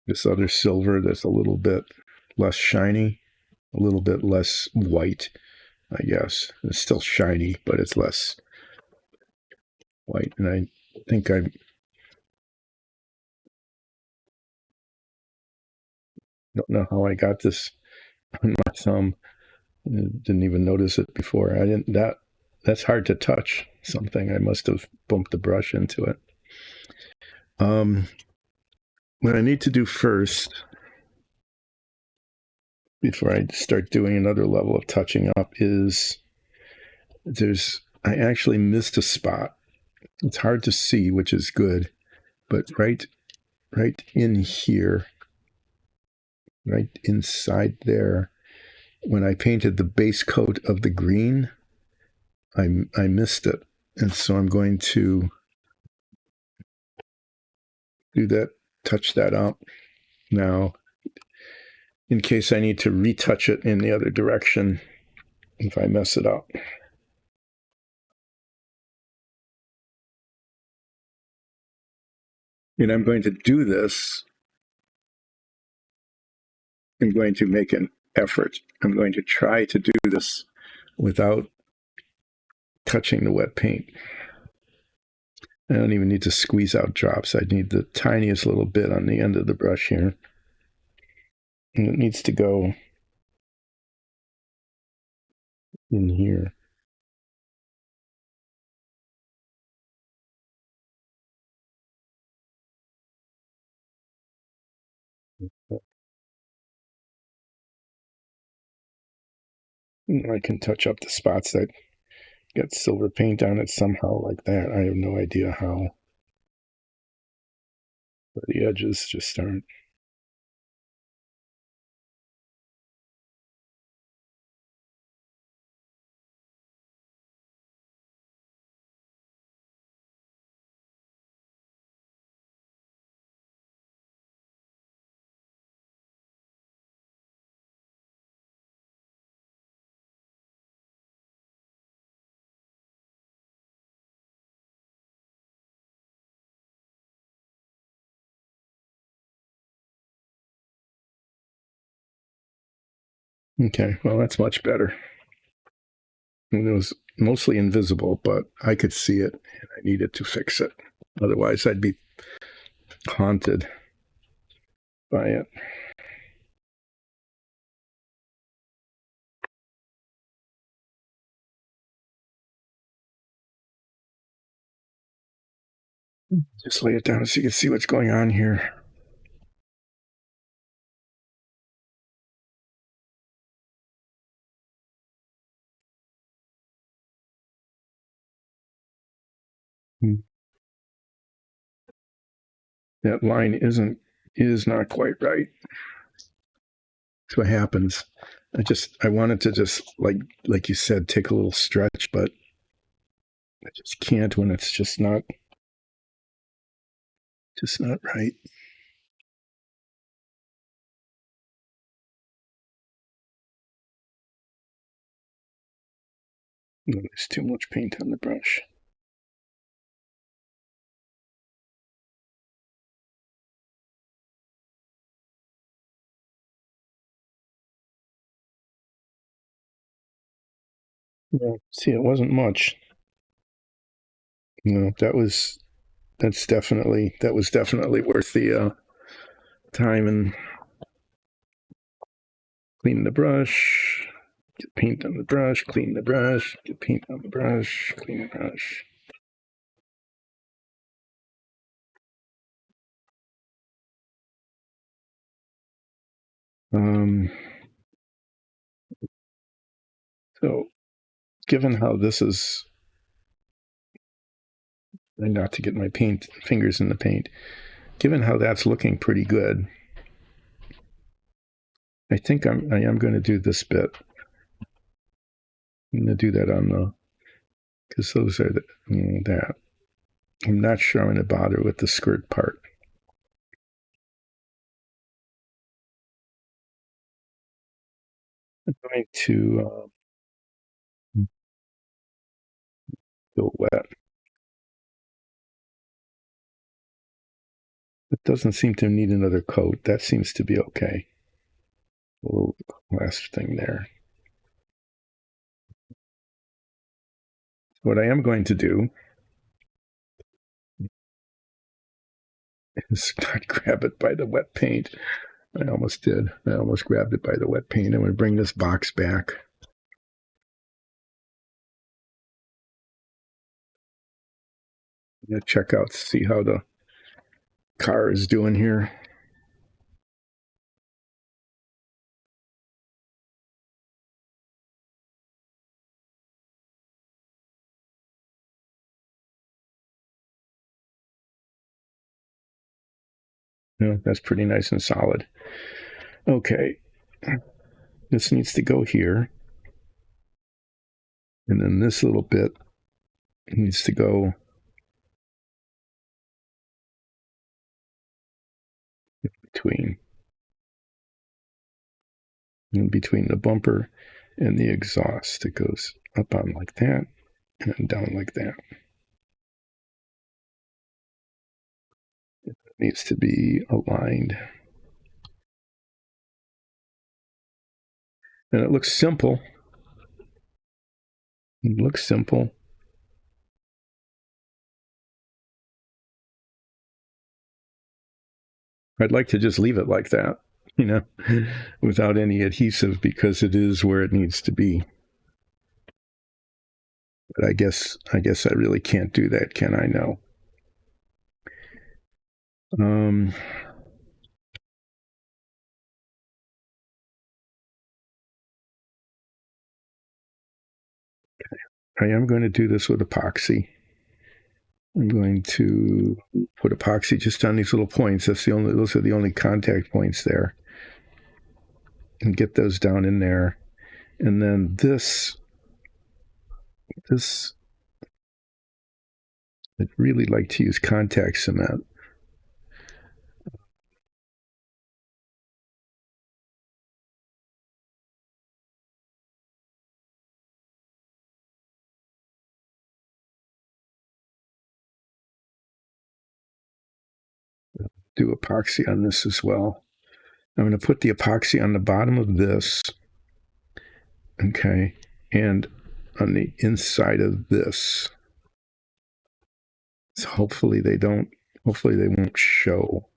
this other silver that's a little bit less shiny, a little bit less white, I guess. It's still shiny, but it's less white. And I think I don't know how I got this on my thumb. I didn't even notice it before. That's hard to touch. Something I must have bumped the brush into it. What I need to do first, before I start doing another level of touching up, is I actually missed a spot. It's hard to see, which is good, but right in here, right inside there, when I painted the base coat of the green, I missed it. And so I'm going to do that, touch that up. Now, in case I need to retouch it in the other direction if I mess it up. And I'm going to do this. I'm going to make an effort. I'm going to try to do this without touching the wet paint. I don't even need to squeeze out drops. I need the tiniest little bit on the end of the brush here. And it needs to go in here. I can touch up the spots that got silver paint on it somehow like that. I have no idea how. But the edges just aren't. Okay, well, that's much better. And it was mostly invisible, but I could see it and I needed to fix it. Otherwise, I'd be haunted by it. Just lay it down so you can see what's going on here. That line is not quite right. That's what happens. I wanted to just like you said, take a little stretch, but I just can't when it's just not right. There's too much paint on the brush. Yeah, see, it wasn't much. That was definitely worth the time and clean the brush, get paint on the brush, clean the brush, get paint on the brush, clean the brush. So, given how this is, and not to get my fingers in the paint, given how that's looking pretty good, I think I am going to do this bit. I'm going to do that on the, because those are that. I'm not sure I'm going to bother with the skirt part. I'm going to go wet. It doesn't seem to need another coat. That seems to be okay. A little last thing there. What I am going to do is not grab it by the wet paint. I almost did. I almost grabbed it by the wet paint. I'm going to bring this box back. I'm going to check out, see how the car is doing here. Yeah, that's pretty nice and solid. Okay. This needs to go here. And then this little bit needs to go between the bumper and the exhaust. It goes up on like that and down like that. It needs to be aligned. And it looks simple. It looks simple. I'd like to just leave it like that, without any adhesive, because it is where it needs to be. But I guess I really can't do that, can I? No. I am going to do this with epoxy. I'm going to put epoxy just on these little points. Those are the only contact points there. And get those down in there. And then this, I'd really like to use contact cement. Do epoxy on this as well. I'm going to put the epoxy on the bottom of this, okay, and on the inside of this. So hopefully they won't show.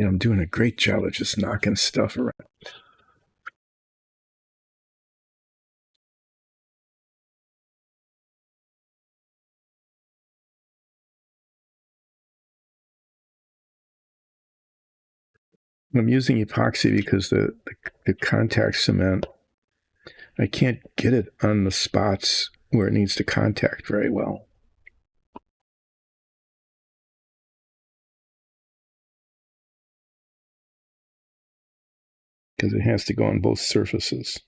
I'm doing a great job of just knocking stuff around. I'm using epoxy because the contact cement, I can't get it on the spots where it needs to contact very well. Because it has to go on both surfaces.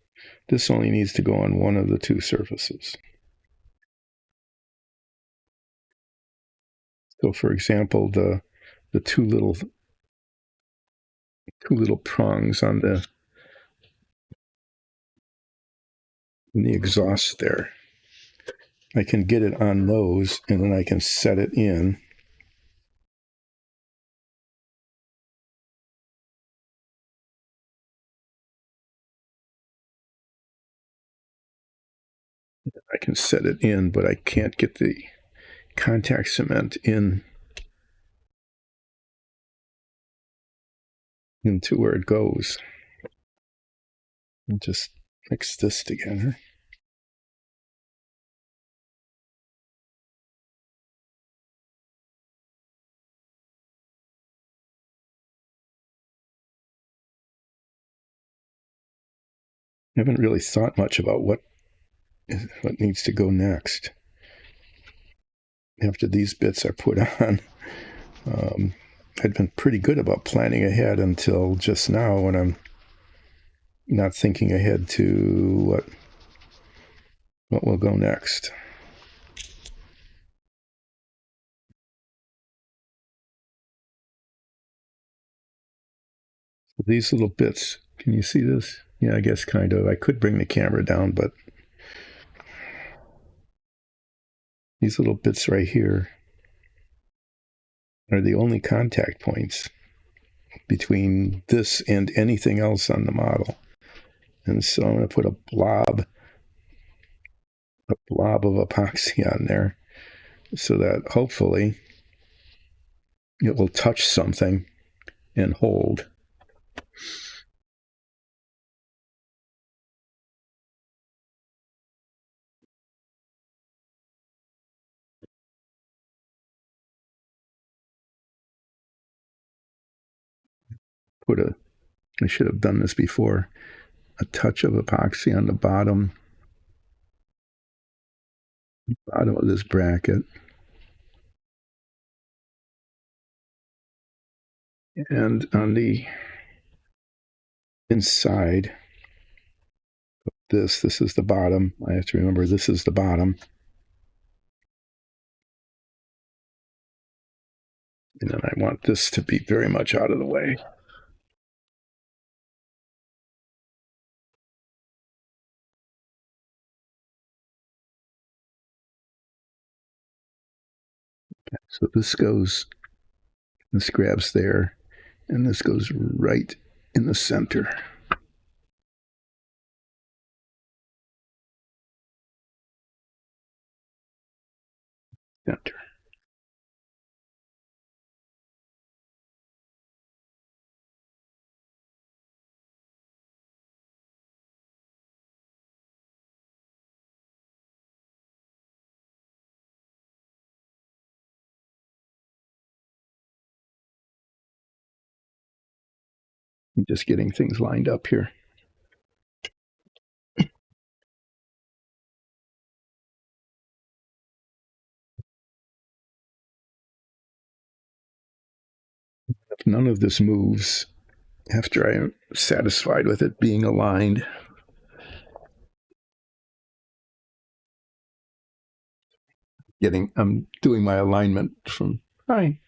This only needs to go on one of the two surfaces. So, for example, the two little prongs on the exhaust there, I can get it on those, and then I can set it in. I can set it in, but I can't get the contact cement into where it goes. And just mix this together. haven't really thought much about what needs to go next after these bits are put on. I'd been pretty good about planning ahead until just now when I'm not thinking ahead to what will go next. So these little bits, can you see this? Yeah, I guess kind of. I could bring the camera down, but these little bits right here are the only contact points between this and anything else on the model. And so I'm going to put a blob of epoxy on there so that hopefully it will touch something and hold. I should have done this before, a touch of epoxy on the bottom of this bracket. And on the inside of this is the bottom. I have to remember this is the bottom. And then I want this to be very much out of the way. So this grabs there, and this goes right in the center. Center. I'm just getting things lined up here. If none of this moves after I am satisfied with it being aligned, I'm doing my alignment from hi.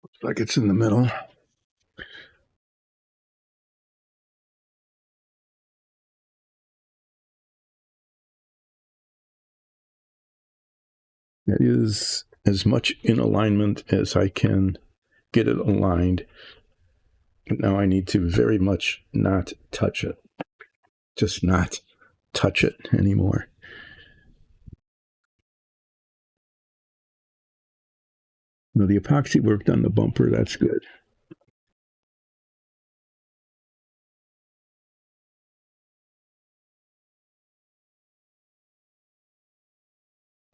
Looks like it's in the middle. That is as much in alignment as I can get it aligned. But now I need to very much not touch it. Just not touch it anymore. Now the epoxy worked on the bumper, that's good.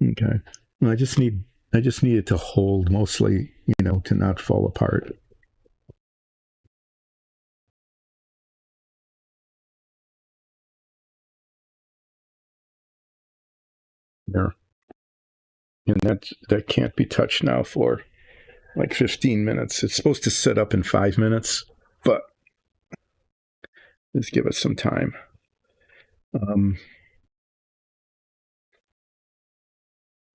Okay. Well, I just need it to hold mostly, to not fall apart. There. And that can't be touched now for like 15 minutes. It's supposed to set up in 5 minutes, but let's give it some time.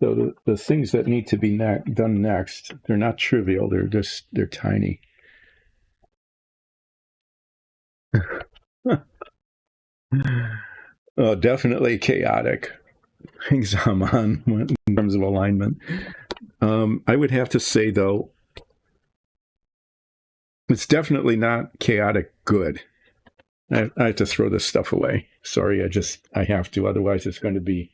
So the things that need to be done next, they're not trivial. They're tiny. Oh, definitely chaotic things I'm on in terms of alignment. I would have to say, though, It's definitely not chaotic good. I have to throw this stuff away. Sorry, I have to. Otherwise, it's going to be.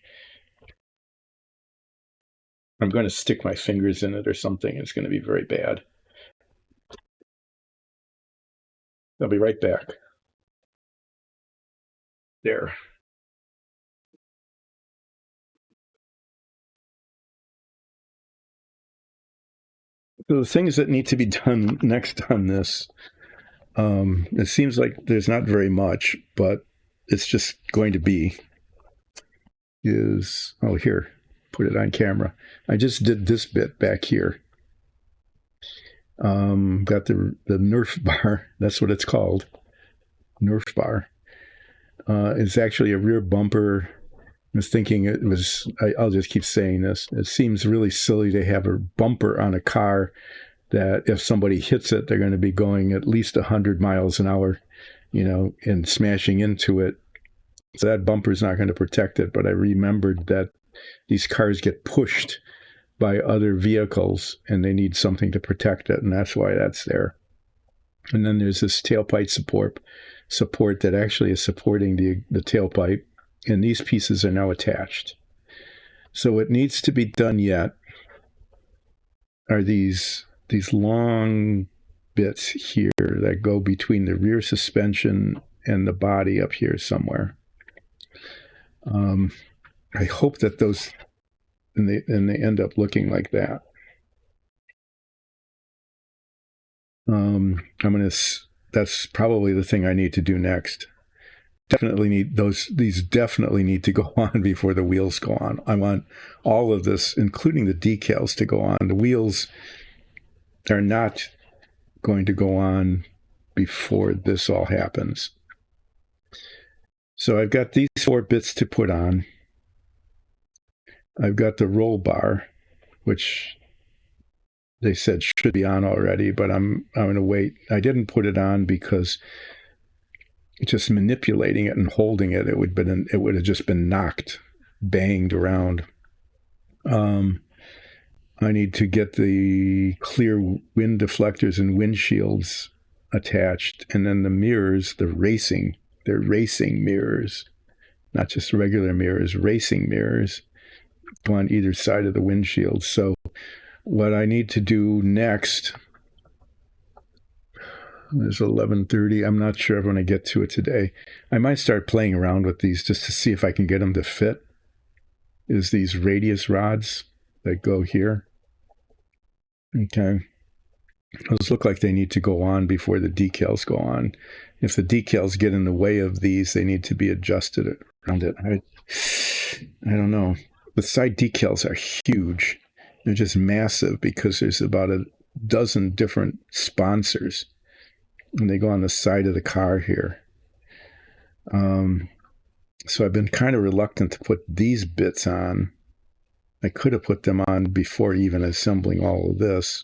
I'm going to stick my fingers in it or something. It's going to be very bad. I'll be right back. There. So the things that need to be done next on this, it seems like there's not very much, but it's just going to be here, put it on camera. I just did this bit back here. Got the Nerf bar. That's what it's called. Nerf bar. It's actually a rear bumper. I was thinking it was, I'll just keep saying this. It seems really silly to have a bumper on a car that if somebody hits it, they're going to be going at least 100 miles an hour, and smashing into it. So that bumper is not going to protect it. But I remembered that these cars get pushed by other vehicles and they need something to protect it. And that's why that's there. And then there's this tailpipe support that actually is supporting the tailpipe. And these pieces are now attached. So what needs to be done yet are these long bits here that go between the rear suspension and the body up here somewhere. I hope that those, and they end up looking like that. That's probably the thing I need to do next. These definitely need to go on before the wheels go on. I want all of this, including the decals, to go on. The wheels are not going to go on before this all happens. So I've got these 4 bits to put on. I've got the roll bar, which they said should be on already, but I'm going to wait. I didn't put it on because just manipulating it and holding it, it would have just been banged around. I need to get the clear wind deflectors and windshields attached, and then the mirrors, they're racing mirrors, not just regular mirrors, racing mirrors go on either side of the windshield. So what I need to do next is 11:30. I'm not sure if I'm going to get to it today. I might start playing around with these just to see if I can get them to fit. Is these radius rods that go here. Okay. Those look like they need to go on before the decals go on. If the decals get in the way of these, they need to be adjusted around it. I don't know. The side decals are huge. They're just massive because there's about a dozen different sponsors. And they go on the side of the car here. So I've been kind of reluctant to put these bits on. I could have put them on before even assembling all of this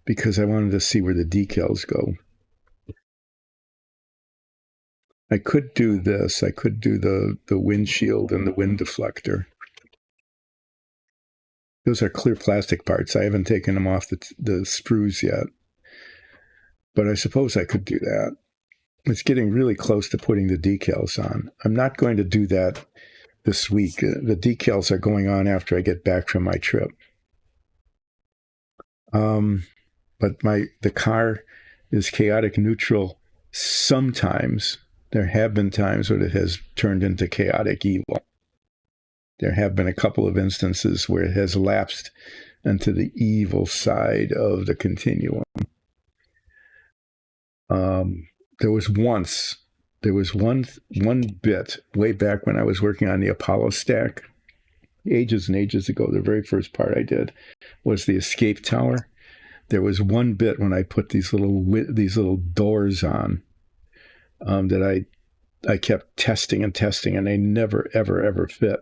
because I wanted to see where the decals go. I could do this. I could do the windshield and the wind deflector. Those are clear plastic parts. I haven't taken them off the sprues yet. But I suppose I could do that. It's getting really close to putting the decals on. I'm not going to do that this week. The decals are going on after I get back from my trip. But the car is chaotic neutral sometimes. There have been times when it has turned into chaotic evil. There have been a couple of instances where it has lapsed into the evil side of the continuum. There was one bit way back when I was working on the Apollo stack, ages and ages ago. The very first part I did was the escape tower. There was one bit when I put these little doors on that I kept testing and testing, and they never ever fit.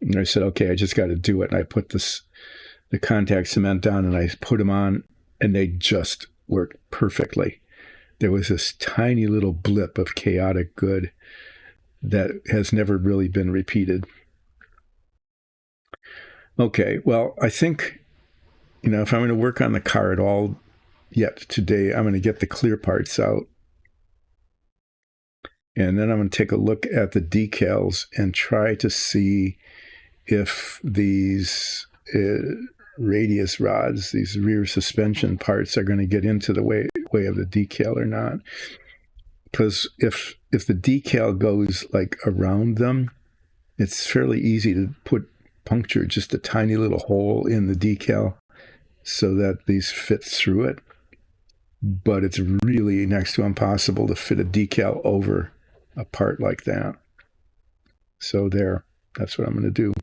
And I said, okay, I just got to do it. And I put the contact cement down, and I put them on, and they just worked perfectly. There was this tiny little blip of chaotic good that has never really been repeated. Okay, well, I think, if I'm going to work on the car at all yet today. I'm going to get the clear parts out. And then I'm going to take a look at the decals and try to see if these radius rods, these rear suspension parts, are going to get into the way of the decal or not. Because if the decal goes like around them, it's fairly easy to puncture just a tiny little hole in the decal so that these fit through it. But it's really next to impossible to fit a decal over a part like that. So that's what I'm going to do.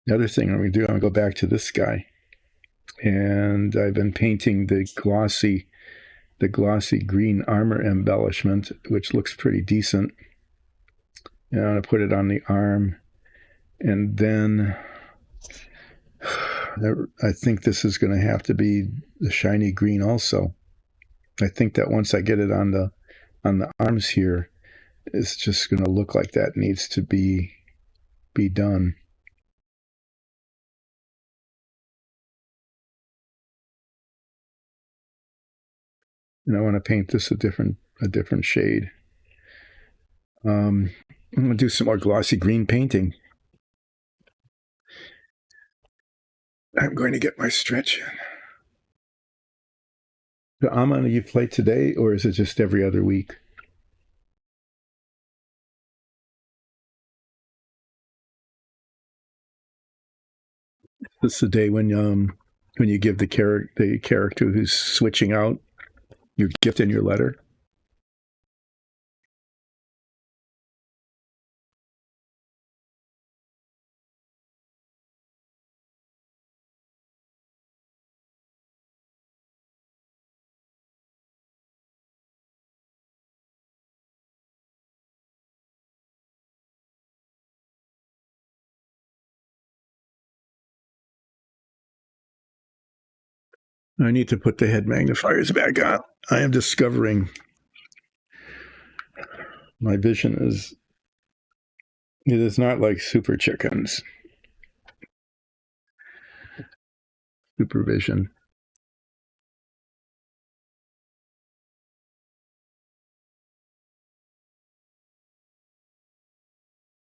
The other thing I'm going to do, I'm going to go back to this guy. And I've been painting the glossy green armor embellishment, which looks pretty decent. And I'm going to put it on the arm. And then I think this is going to have to be the shiny green also. I think that once I get it on the arms here, it's just going to look like that needs to be done. And I want to paint this a different shade. I'm going to do some more glossy green painting. I'm going to get my stretch in. The Amma you play today, or is it just every other week? This is the day when you give the character who's switching out your gift in your letter. I need to put the head magnifiers back on. I am discovering my vision it is not like super chickens. Supervision.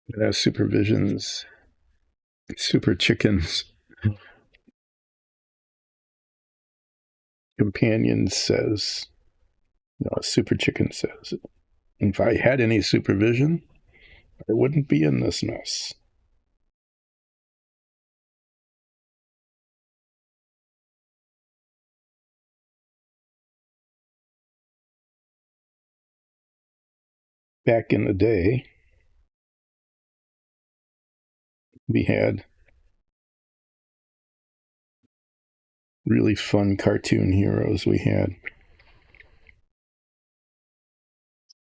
It has supervisions. Super chickens. Companion says, no, super chicken says, if I had any supervision, I wouldn't be in this mess. Back in the day, we had really fun cartoon heroes. We had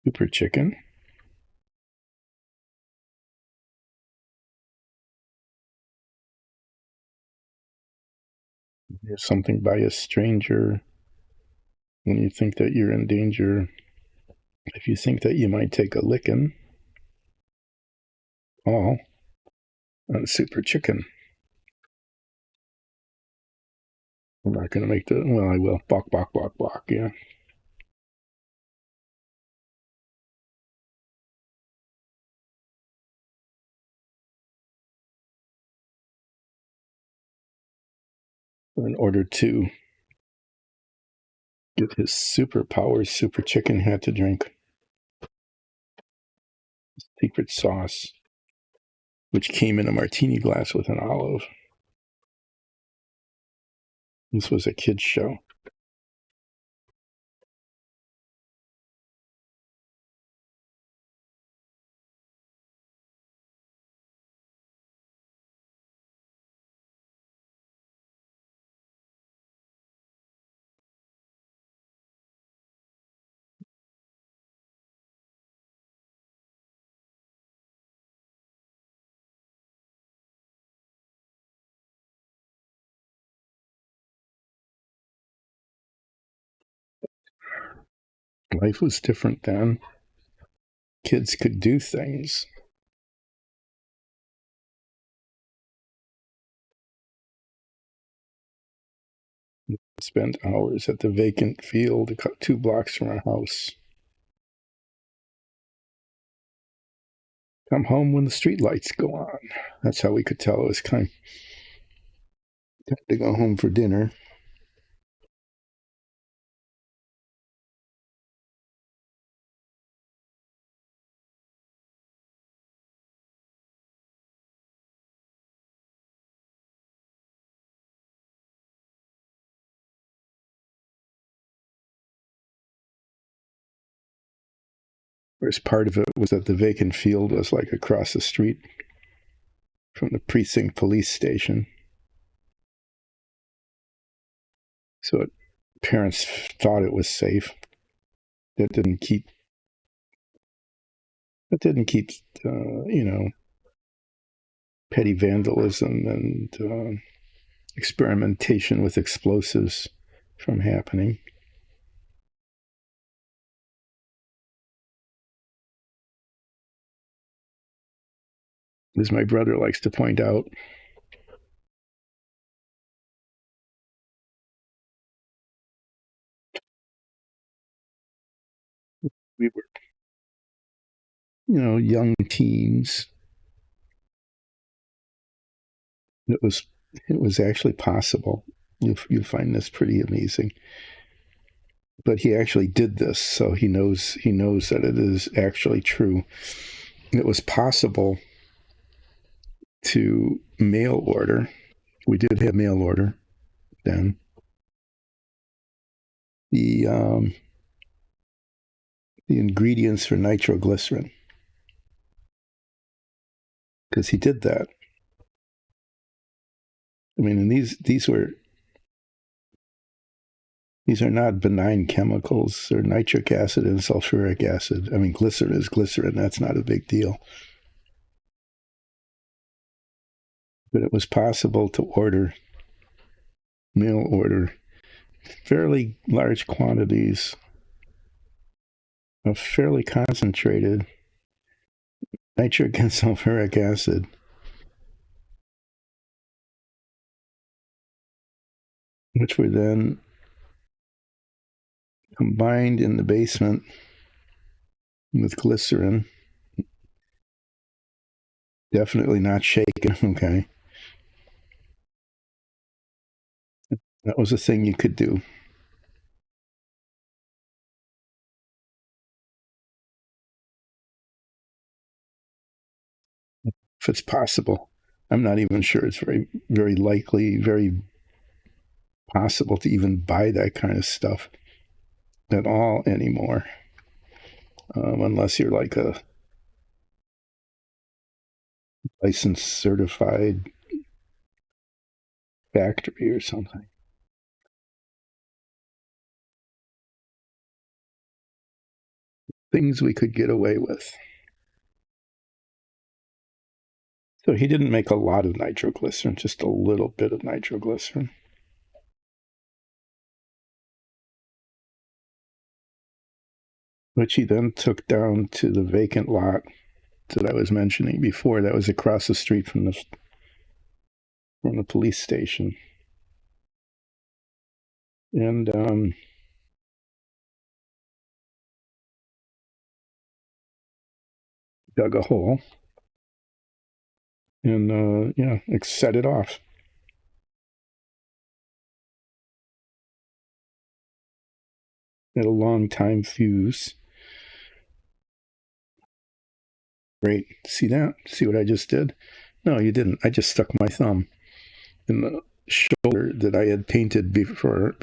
Super Chicken. There's something by a stranger when you think that you're in danger. If you think that you might take a licking, all on Super Chicken. I'm not going to make well, I will. Bok, bok, bok, bok, yeah. In order to get his superpowers, Super Chicken had to drink secret sauce, which came in a martini glass with an olive. This was a kid's show. Life was different then. Kids could do things. Spent hours at the vacant field 2 blocks from our house. Come home when the street lights go on. That's how we could tell it was time to go home for dinner. Whereas part of it was that the vacant field was like across the street from the precinct police station. So parents thought it was safe. That didn't keep, petty vandalism and experimentation with explosives from happening. As my brother likes to point out, we were, young teens. It was actually possible. You find this pretty amazing. But he actually did this, so he knows that it is actually true. It was possible to mail order. We did have mail order then. The ingredients for nitroglycerin, because he did that. I mean, and these are not benign chemicals. They're nitric acid and sulfuric acid. I mean, glycerin is glycerin. That's not a big deal. But it was possible to mail order fairly large quantities of fairly concentrated nitric and sulfuric acid, which were then combined in the basement with glycerin. Definitely not shaken, okay? That was a thing you could do. If it's possible. I'm not even sure it's very, very likely, very possible to even buy that kind of stuff at all anymore, unless you're like a licensed, certified factory or something. Things we could get away with. So he didn't make a lot of nitroglycerin, just a little bit of nitroglycerin. Which he then took down to the vacant lot that I was mentioning before. That was across the street from the police station. And dug a hole and set it off. Had a long time fuse. Great. See that? See what I just did? No, you didn't. I just stuck my thumb in the shoulder that I had painted before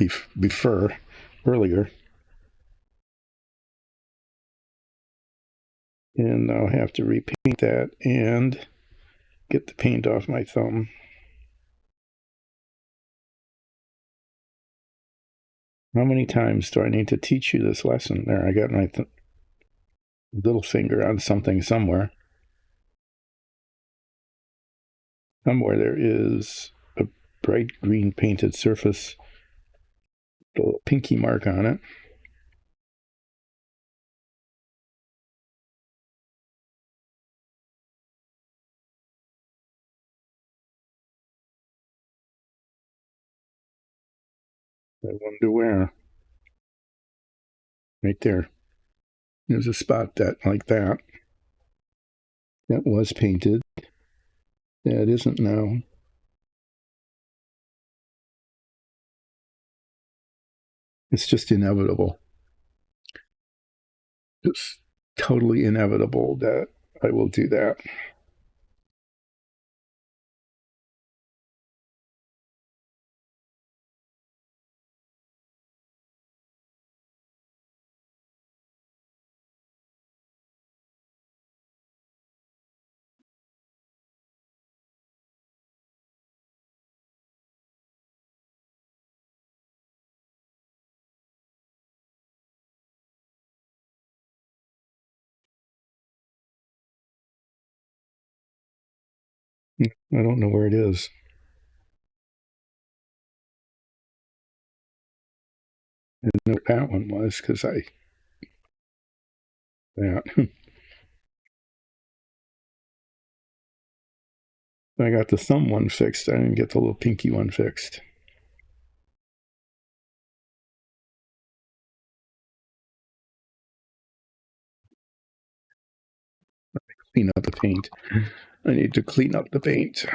earlier. And I'll have to repaint that and get the paint off my thumb. How many times do I need to teach you this lesson? There, I got my little finger on something somewhere. Somewhere there is a bright green painted surface, a little pinky mark on it. I wonder where. Right there. There's a spot that like that was painted. Yeah, it isn't now. It's just inevitable. It's totally inevitable that I will do that. I don't know where it is. I didn't know what that one was because that. I got the thumb one fixed. I didn't get the little pinky one fixed. Clean up the paint. I need to clean up the paint.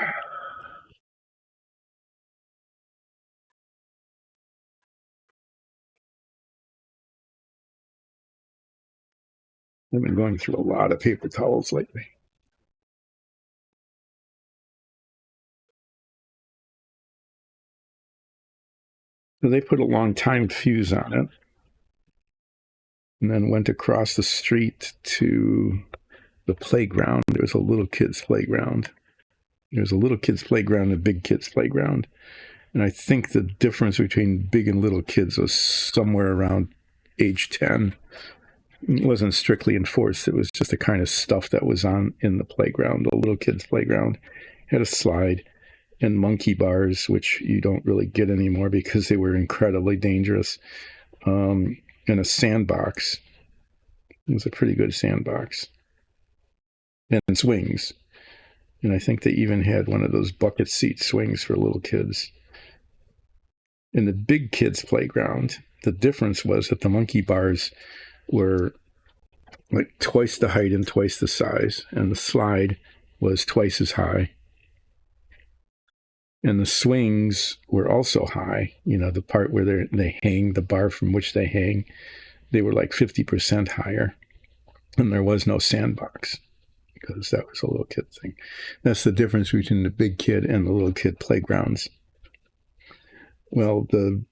I've been going through a lot of paper towels lately. So they put a long time fuse on it and then went across the street to the playground. There was a little kid's playground. There's a little kid's playground and a big kid's playground. And I think the difference between big and little kids was somewhere around age 10. It wasn't strictly enforced. It was just the kind of stuff that was on in the playground. The little kids' playground had a slide and monkey bars, which you don't really get anymore because they were incredibly dangerous, and a sandbox. It was a pretty good sandbox. And swings. And I think they even had one of those bucket seat swings for little kids. In the big kids' playground, the difference was that the monkey bars were like twice the height and twice the size, and the slide was twice as high. And the swings were also high. You know, the part where they hang, the bar from which they hang, they were like 50% higher. And there was no sandbox because that was a little kid thing. That's the difference between the big kid and the little kid playgrounds. Well, the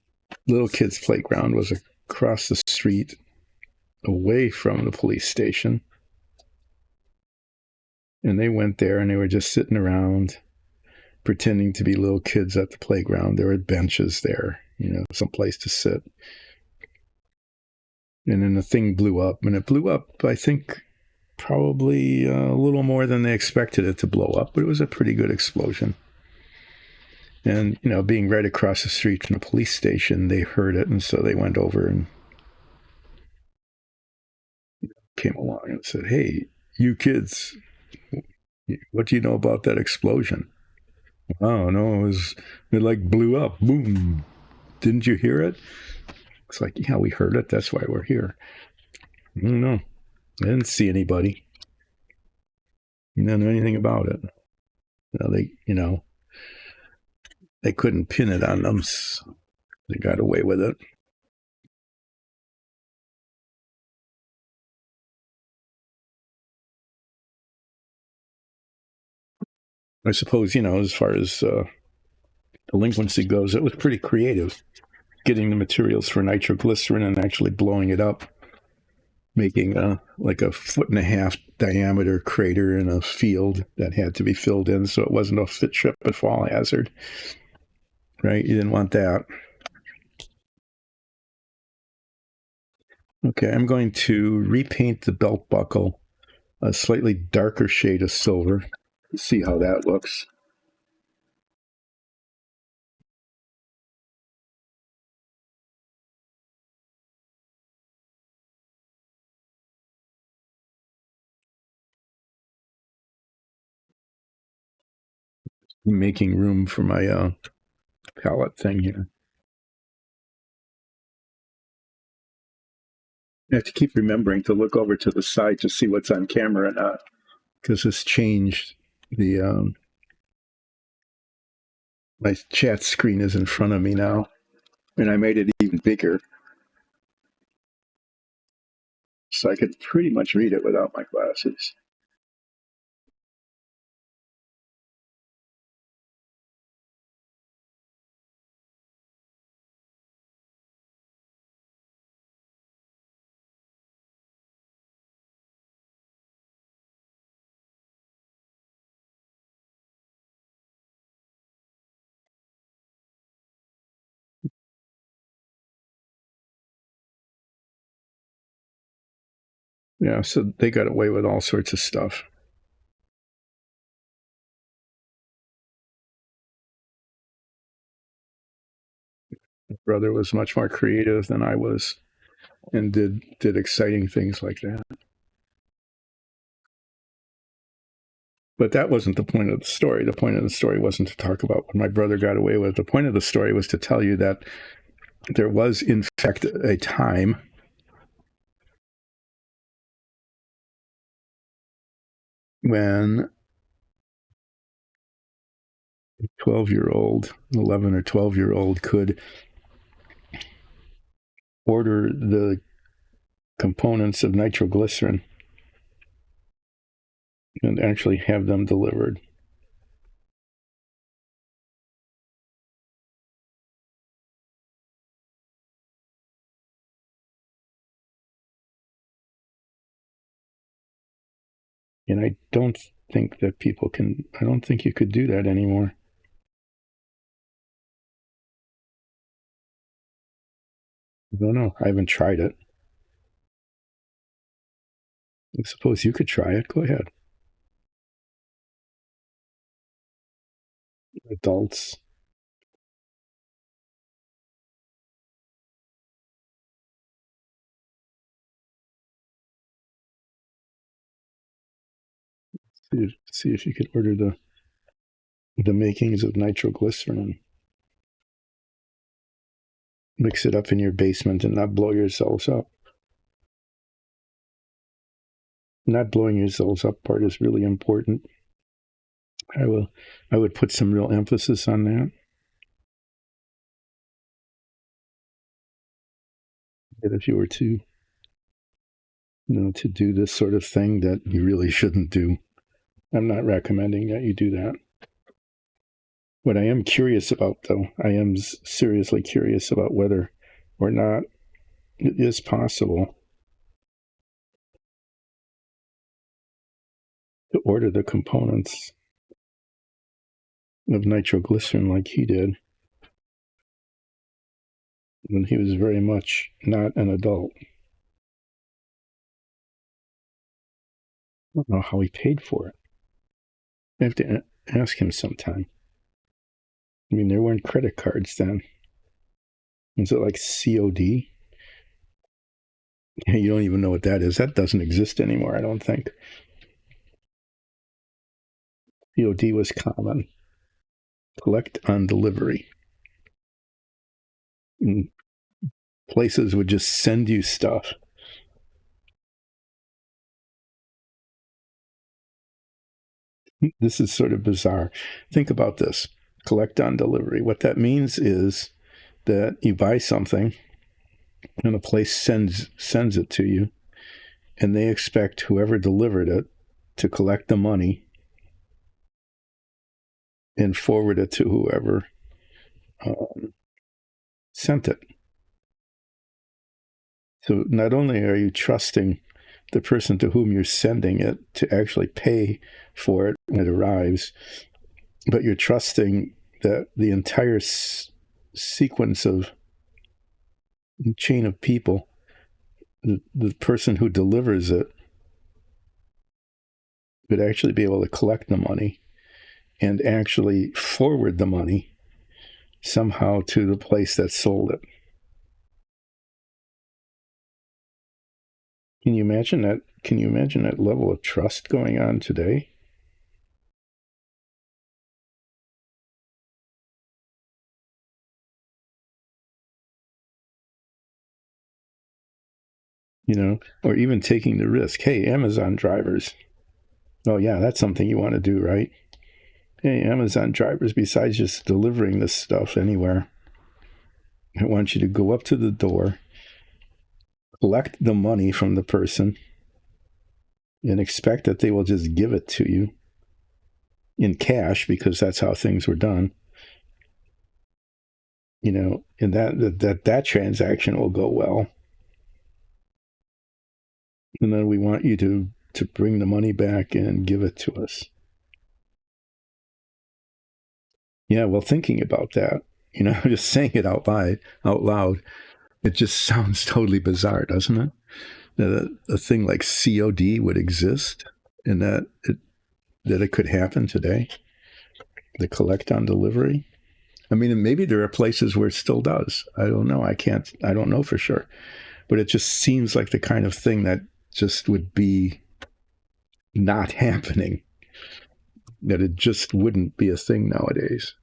little kids' playground was across the street away from the police station. And they went there and they were just sitting around pretending to be little kids at the playground. There were benches there, you know, some place to sit. And then the thing blew up. And it blew up, I think, probably a little more than they expected it to blow up. But it was a pretty good explosion. And, you know, being right across the street from the police station, they heard it. And so they went over and came along and said, "Hey, you kids, what do you know about that explosion?" "Oh, no, it like blew up. Boom. Didn't you hear it?" It's like, "Yeah, we heard it. That's why we're here." "I don't know. I didn't see anybody. I didn't know anything about it." They couldn't pin it on them. So they got away with it. I suppose, as far as delinquency goes, it was pretty creative getting the materials for nitroglycerin and actually blowing it up, making like a 1.5 foot diameter crater in a field that had to be filled in so it wasn't a fit, trip, and fall hazard. Right? You didn't want that. Okay, I'm going to repaint the belt buckle a slightly darker shade of silver. See how that looks. Making room for my palette thing here. I have to keep remembering to look over to the side to see what's on camera or not, because this changed the my chat screen is in front of me now, and I made it even bigger, so I could pretty much read it without my glasses. Yeah, so they got away with all sorts of stuff. My brother was much more creative than I was, and did exciting things like that. But that wasn't the point of the story. The point of the story wasn't to talk about what my brother got away with. The point of the story was to tell you that there was, in fact, a time when 12-year-old, 11 or 12-year-old could order the components of nitroglycerin and actually have them delivered. And I don't think that people can, I don't think you could do that anymore. I don't know. I haven't tried it. I suppose you could try it. Go ahead. Adults. See if you could order the makings of nitroglycerin and mix it up in your basement and not blow yourselves up. Not blowing yourselves up part is really important. I would put some real emphasis on that. That if you were to, to do this sort of thing that you really shouldn't do. I'm not recommending that you do that. What I am curious about, though, I am seriously curious about whether or not it is possible to order the components of nitroglycerin like he did when he was very much not an adult. I don't know how he paid for it. I have to ask him sometime. I mean, there weren't credit cards then. Was it like COD? You don't even know what that is. That doesn't exist anymore, I don't think. COD was common. Collect on delivery. And places would just send you stuff. This is sort of bizarre. Think about this. Collect on delivery. What that means is that you buy something and a place sends it to you, and they expect whoever delivered it to collect the money and forward it to whoever sent it. So not only are you trusting the person to whom you're sending it to actually pay for it when it arrives, but you're trusting that the entire sequence of chain of people, the person who delivers it would actually be able to collect the money and actually forward the money somehow to the place that sold it. Can you imagine that? Can you imagine that level of trust going on today? or even taking the risk. Hey, Amazon drivers. Oh, yeah, that's something you want to do, right? Hey, Amazon drivers, besides just delivering this stuff anywhere, I want you to go up to the door, collect the money from the person, and expect that they will just give it to you in cash because that's how things were done. And that transaction will go well. And then we want you to bring the money back and give it to us. Yeah, well, thinking about that, just saying it out loud, it just sounds totally bizarre, doesn't it? That a thing like COD would exist, and that it could happen today. The collect on delivery. I mean, maybe there are places where it still does. I don't know. I don't know for sure. But it just seems like the kind of thing that just would be not happening. That it just wouldn't be a thing nowadays.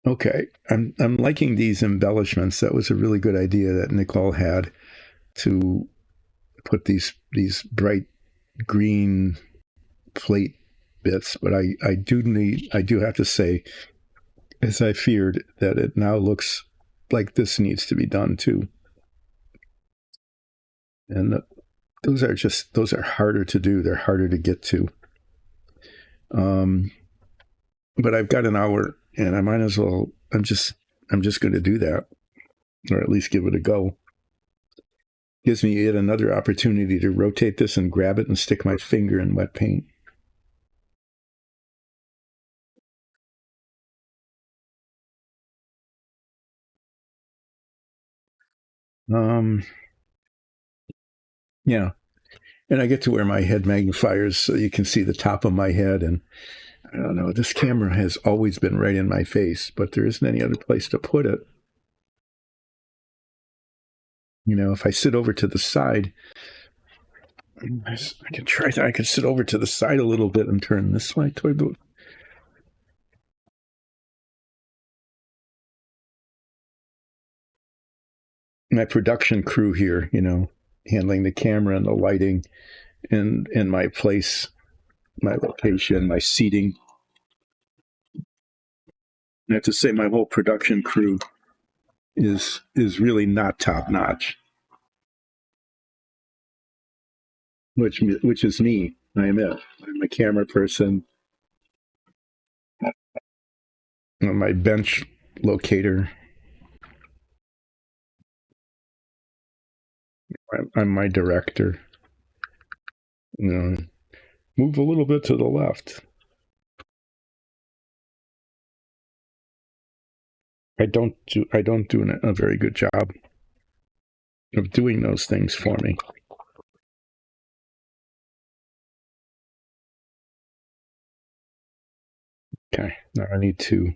Okay, I'm liking these embellishments. That was a really good idea that Nicole had to put these bright green plate bits. But I do have to say, as I feared, that it now looks like this needs to be done too. And those are harder to do. They're harder to get to. But I've got an hour, and I might as well. I'm just going to do that, or at least give it a go. Gives me yet another opportunity to rotate this and grab it and stick my finger in wet paint. Yeah, and I get to wear my head magnifiers so you can see the top of my head. And I don't know, this camera has always been right in my face, but there isn't any other place to put it. If I sit over to the side, I can try that. I could sit over to the side a little bit and turn this way toward the. My production crew here, handling the camera and the lighting and my place, my location, my seating. I have to say my whole production crew is really not top notch. Which is me. I am it. I'm a camera person. My bench locator. I'm my director. Move a little bit to the left. I don't do a very good job of doing those things for me. Okay, now I need to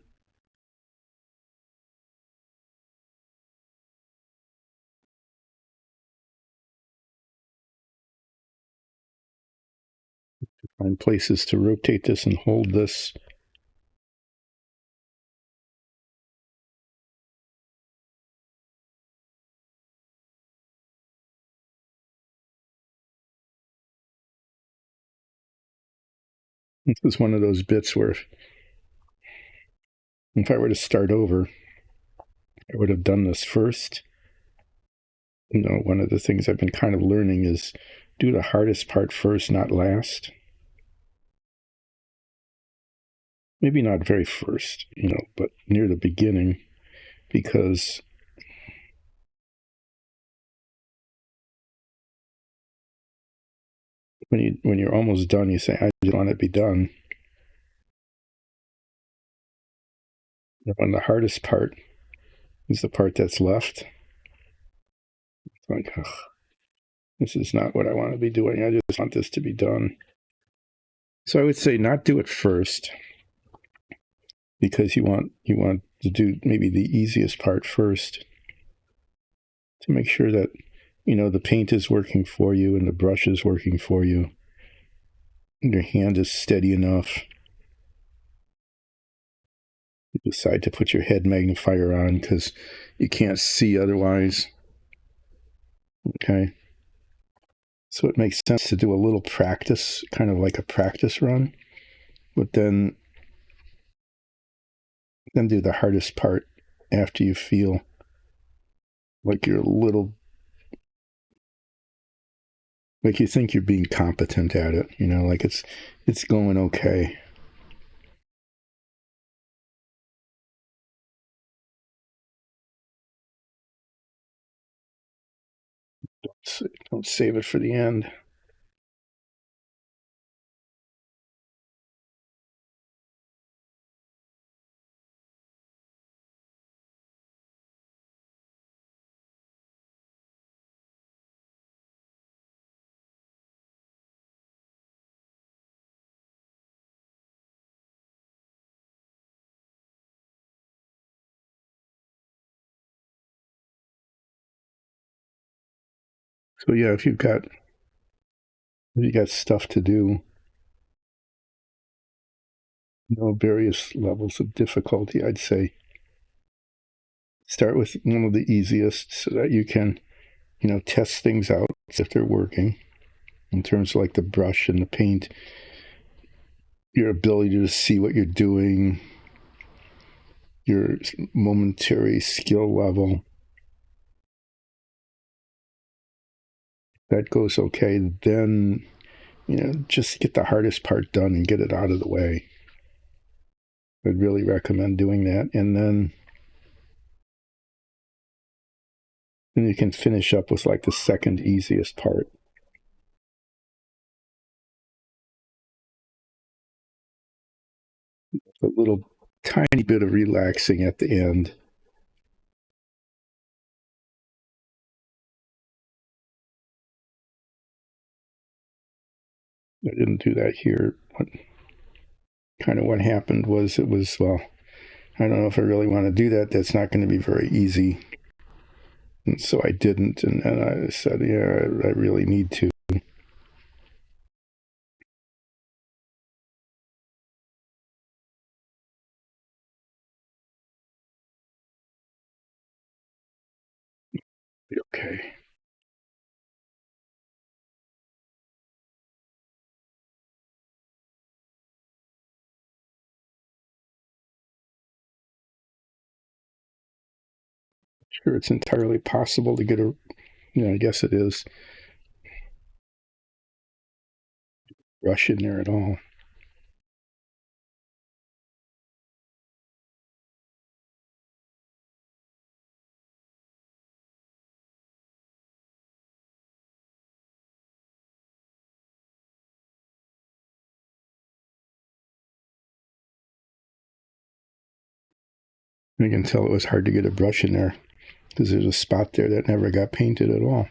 find places to rotate this and hold this. This is one of those bits where if I were to start over, I would have done this first. One of the things I've been kind of learning is do the hardest part first, not last. Maybe not very first, but near the beginning, because when you're almost done, you say, I just want it to be done. And the hardest part is the part that's left. It's like, ugh, this is not what I want to be doing. I just want this to be done. So I would say not do it first, because you want to do maybe the easiest part first to make sure that the paint is working for you and the brush is working for you and your hand is steady enough. You decide to put your head magnifier on because you can't see otherwise. Okay. So it makes sense to do a little practice, kind of like a practice run, but then do the hardest part after you feel like you're a little, like you think you're being competent at it, like it's going okay. Don't save it for the end. So yeah, if you got stuff to do, various levels of difficulty, I'd say start with one of the easiest so that you can, test things out if they're working in terms of like the brush and the paint, your ability to see what you're doing, your momentary skill level. That goes okay. Then, just get the hardest part done and get it out of the way. I'd really recommend doing that. And then you can finish up with like the second easiest part. A little tiny bit of relaxing at the end. I didn't do that here. What happened was well, I don't know if I really want to do that. That's not going to be very easy. And so I didn't. And I said, yeah, I really need to. Be okay. Sure, it's entirely possible to get I guess it is, rush in there at all. I can tell it was hard to get a brush in there because there's a spot there that never got painted at all.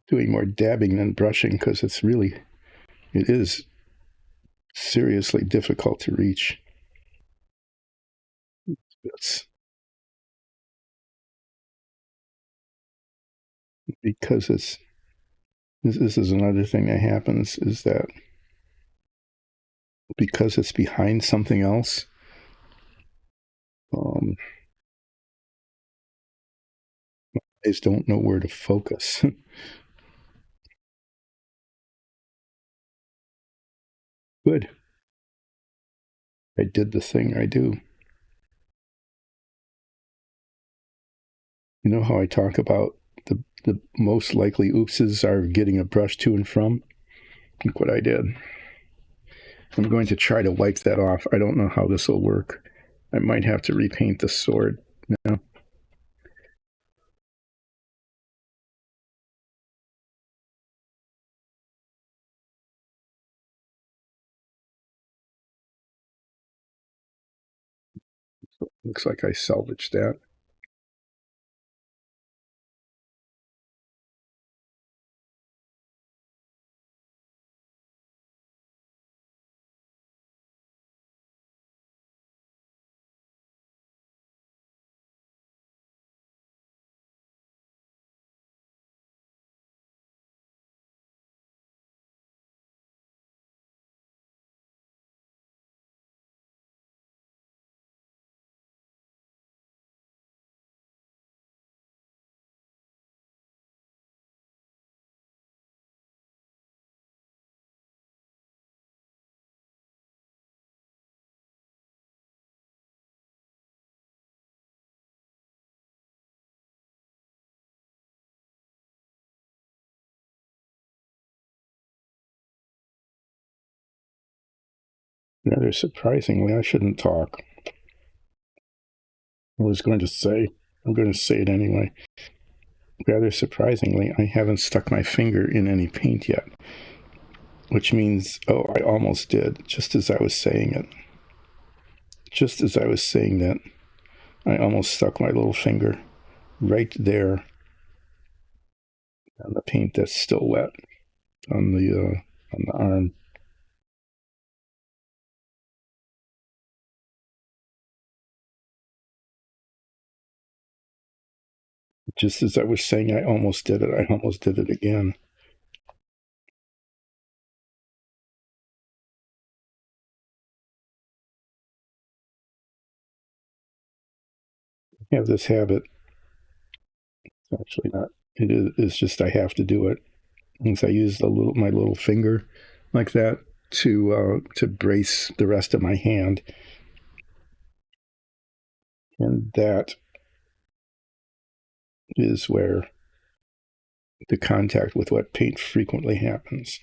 Doing more dabbing than brushing because it is seriously difficult to reach. It's because this is another thing that happens is that because it's behind something else, um, I just don't know where to focus. Good. I did the thing I do. You know how I talk about the most likely oopses are getting a brush to and from? Look what I did. I'm going to try to wipe that off. I don't know how this will work. I might have to repaint the sword. No. Looks like I salvaged that. Rather surprisingly, I shouldn't talk. I was going to say, I'm going to say it anyway. Rather surprisingly, I haven't stuck my finger in any paint yet, which means, oh, I almost did, just as I was saying it. Just as I was saying that, I almost stuck my little finger right there on the paint that's still wet on the arm. Just as I was saying I almost did it, I almost did it again. I have this habit. It's actually not. It is. It's just I have to do it. Since I use my little finger like that to brace the rest of my hand, and that is where the contact with wet paint frequently happens.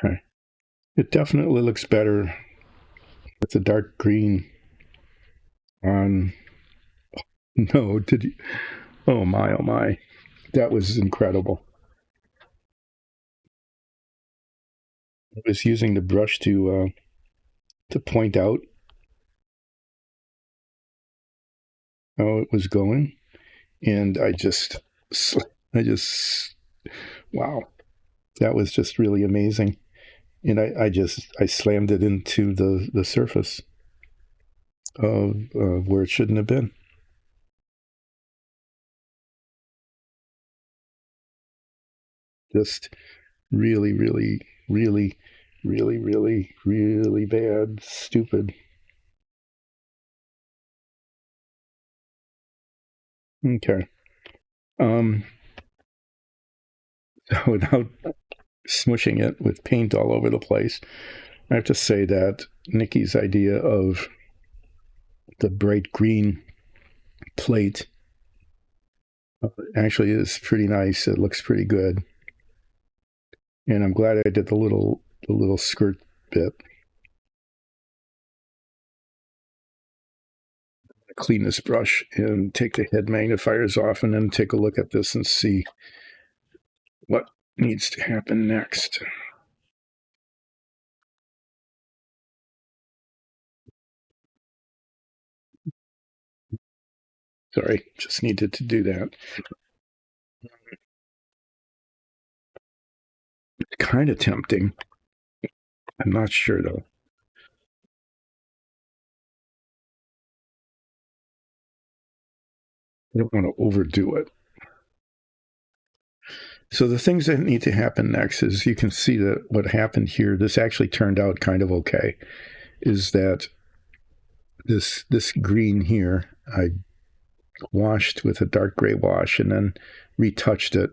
Okay. It definitely looks better with the dark green on. No, did you? Oh my, oh my. That was incredible. I was using the brush to point out how it was going, and I just, wow, that was just really amazing. And I slammed it into the surface of where it shouldn't have been. Just really, really, really, really, really, really bad, stupid. Okay. Um, without smushing it with paint all over the place, I have to say that Nikki's idea of the bright green plate actually is pretty nice. It looks pretty good, and I'm glad I did the little skirt bit. Clean this brush and take the head magnifiers off, and then take a look at this and see what needs to happen next. Sorry, just needed to do that. It's kind of tempting. I'm not sure though. I don't want to overdo it. So the things that need to happen next is you can see that what happened here, this actually turned out kind of okay, is that this green here, I washed with a dark gray wash and then retouched it,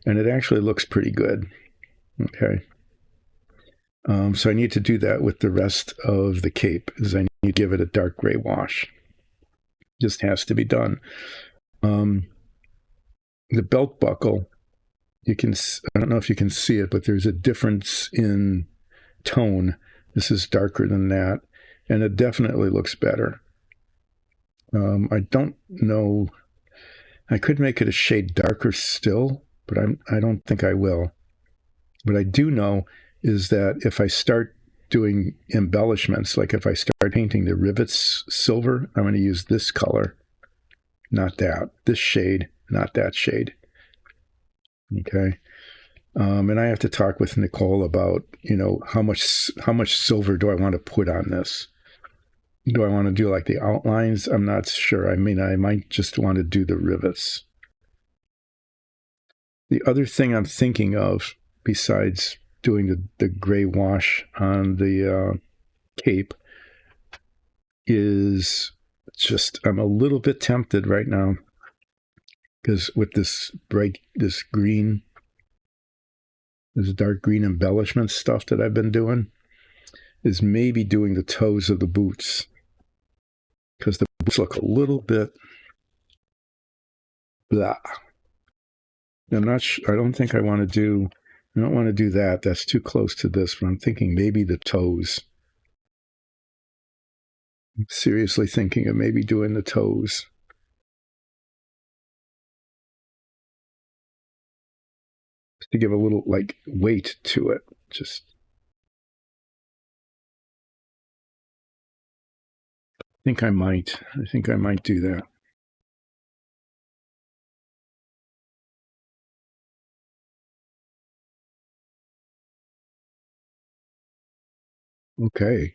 and it actually looks pretty good. Okay. So I need to do that with the rest of the cape, is I need to give it a dark gray wash. Just has to be done. The belt buckle, you can, I don't know if you can see it, but there's a difference in tone. This is darker than that, and it definitely looks better. I don't know. I could make it a shade darker still, but I don't think I will. What I do know is that if I start doing embellishments, like if I start painting the rivets silver, I'm going to use this color, not that. This shade, not that shade. Okay. And I have to talk with Nicole about, how much silver do I want to put on this? Do I want to do like the outlines? I'm not sure. I mean, I might just want to do the rivets. The other thing I'm thinking of, besides doing the gray wash on the cape, is just I'm a little bit tempted right now because with this green, this dark green embellishment stuff that I've been doing, is maybe doing the toes of the boots, because the boots look a little bit blah. I'm not sure. I don't think I want to do. I don't want to do that. That's too close to this. But I'm thinking maybe the toes. I'm seriously thinking of maybe doing the toes. To give a little like weight to it. Just I think I might do that. Okay.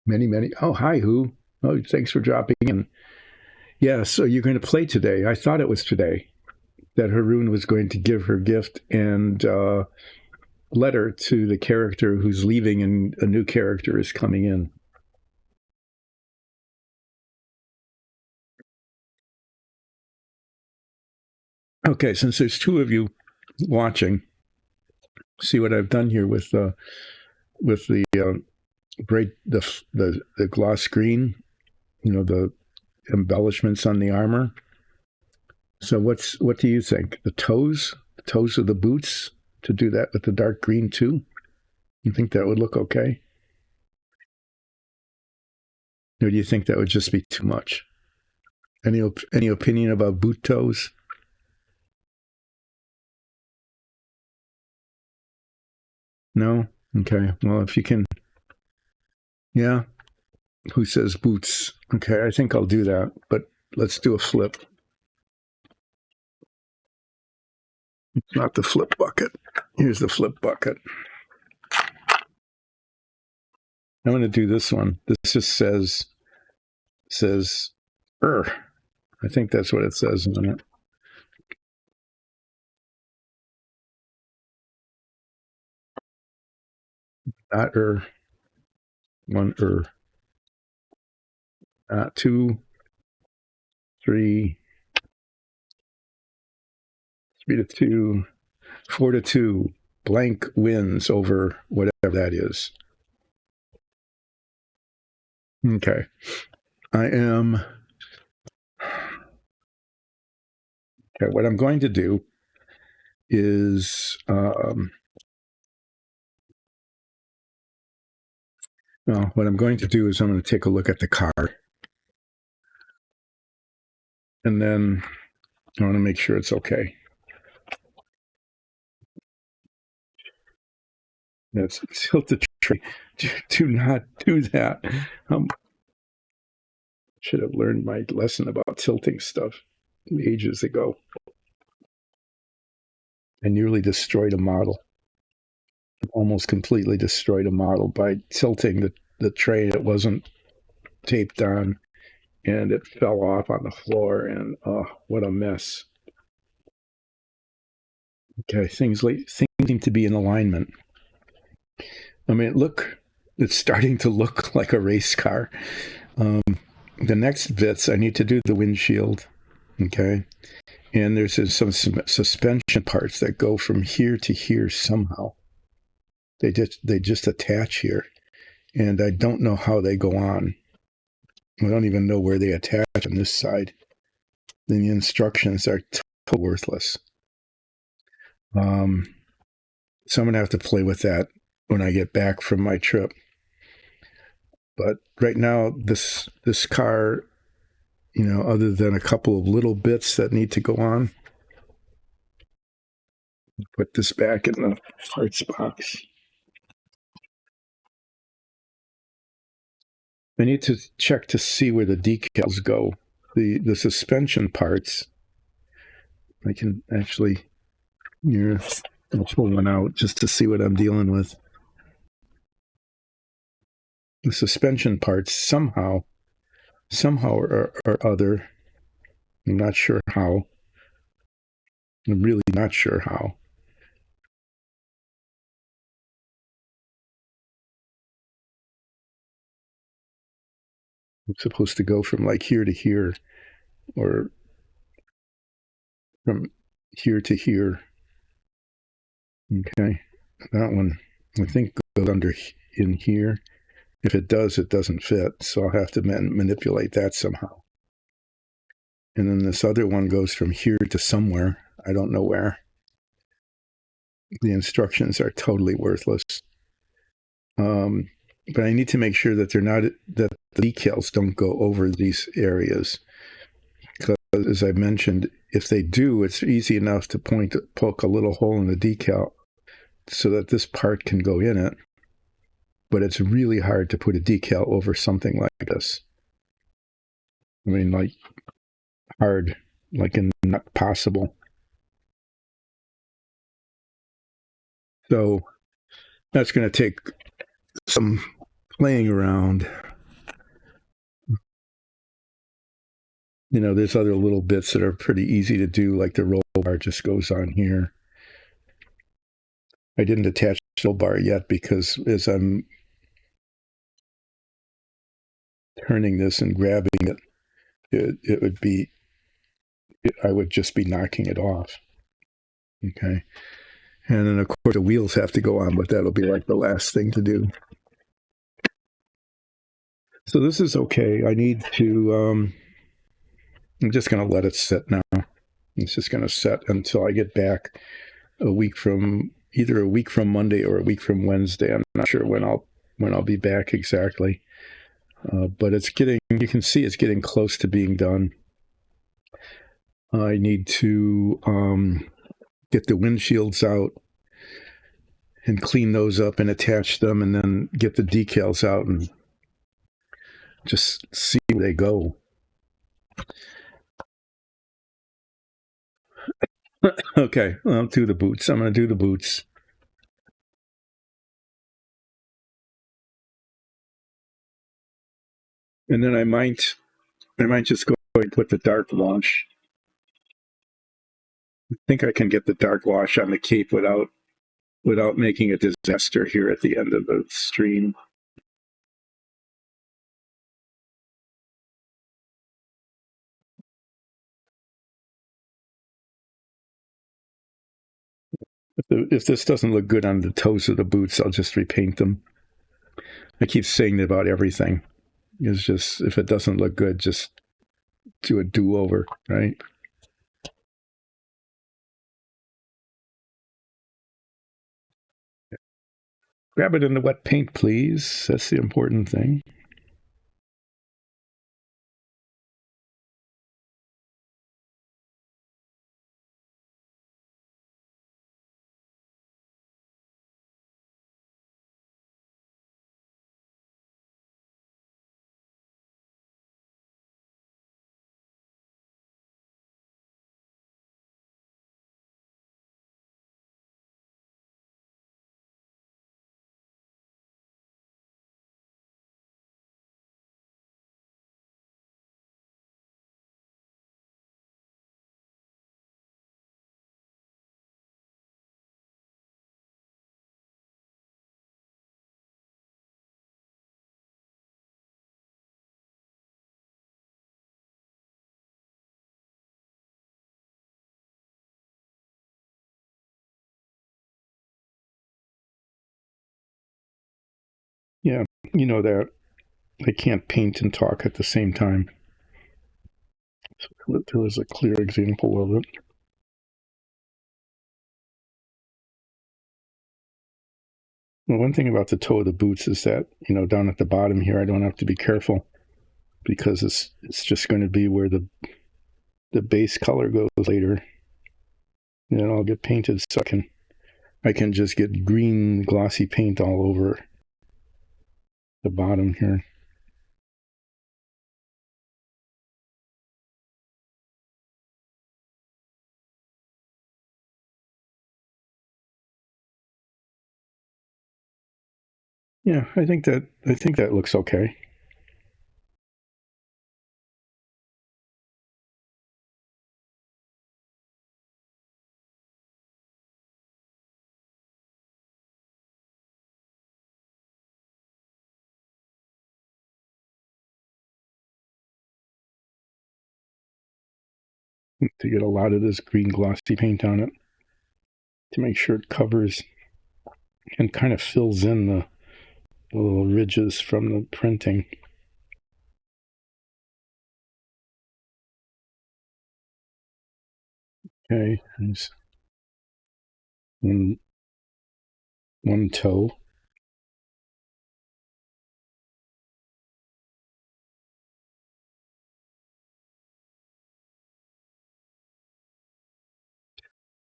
Many. Oh, hi, who? Oh, thanks for dropping in. Yeah, so you're going to play today. I thought it was today that Haroon was going to give her gift and letter to the character who's leaving and a new character is coming in. Okay, since there's two of you watching, see what I've done here with the the gloss screen, the embellishments on the armor. So what do you think? The toes of the boots, to do that with the dark green too? You think that would look okay? Or do you think that would just be too much? Any opinion about boot toes? No? Okay. Well, if you can. Yeah. Who says boots? Okay, I think I'll do that, but let's do a flip. It's not the flip bucket. Here's the flip bucket. I'm going to do this one. This just says I think that's what it says on it. Not one two, three, 3-2, 4-2. Blank wins over whatever that is. Okay. I am. Okay, what I'm going to do is what I'm going to do is I'm going to take a look at the car, and then I want to make sure it's okay. That's tilt the tray. Do not do that. Should have learned my lesson about tilting stuff ages ago. I nearly destroyed a model. Almost completely destroyed a model by tilting the tray that wasn't taped on, and it fell off on the floor, and what a mess. Okay, things seem to be in alignment. I mean, it's starting to look like a race car. The next bits, I need to do the windshield, okay? And there's some suspension parts that go from here to here somehow. They just attach here, and I don't know how they go on. I don't even know where they attach on this side. The instructions are totally worthless. So I'm gonna have to play with that when I get back from my trip. But right now, this car, other than a couple of little bits that need to go on, put this back in the parts box. I need to check to see where the decals go. The suspension parts, I can actually, I'll pull one out just to see what I'm dealing with. the suspension parts somehow or other. I'm not sure how. I'm really not sure how. I'm supposed to go from like here to here, or from here to here. Okay, that one I think goes under in here. If it does, it doesn't fit, so I'll have to manipulate that somehow. And then this other one goes from here to somewhere. I don't know where. The instructions are totally worthless. But I need to make sure that that the decals don't go over these areas. Because as I mentioned, if they do, it's easy enough to poke a little hole in the decal so that this part can go in it. But it's really hard to put a decal over something like this. I mean, like hard, like not possible. So that's going to take some playing around. There's other little bits that are pretty easy to do, like the roll bar just goes on here. I didn't attach the roll bar yet because as I'm turning this and grabbing it would be, I would just be knocking it off. Okay. And then, of course, the wheels have to go on, but that'll be like the last thing to do. So this is okay. I need to, I'm just going to let it sit now. It's just going to set until I get back either a week from Monday or a week from Wednesday. I'm not sure when I'll be back exactly. But you can see it's getting close to being done. I need to get the windshields out and clean those up and attach them, and then get the decals out and just see where they go. Okay, I'll do the boots. I'm going to do the boots. And then I might just go and put the dark wash. I think I can get the dark wash on the cape without making a disaster here at the end of the stream. If this doesn't look good on the toes of the boots, I'll just repaint them. I keep saying about everything. It's just, if it doesn't look good, just do a do-over, right? Grab it in the wet paint, please. That's the important thing. Yeah, you know that I can't paint and talk at the same time. So there was a clear example of it. Well, one thing about the toe of the boots is that, down at the bottom here, I don't have to be careful because it's just going to be where the base color goes later. And then I'll get painted so I can just get green glossy paint all over the bottom here. Yeah, I think that looks okay. To get a lot of this green glossy paint on it to make sure it covers and kind of fills in the little ridges from the printing. Okay, there's one toe.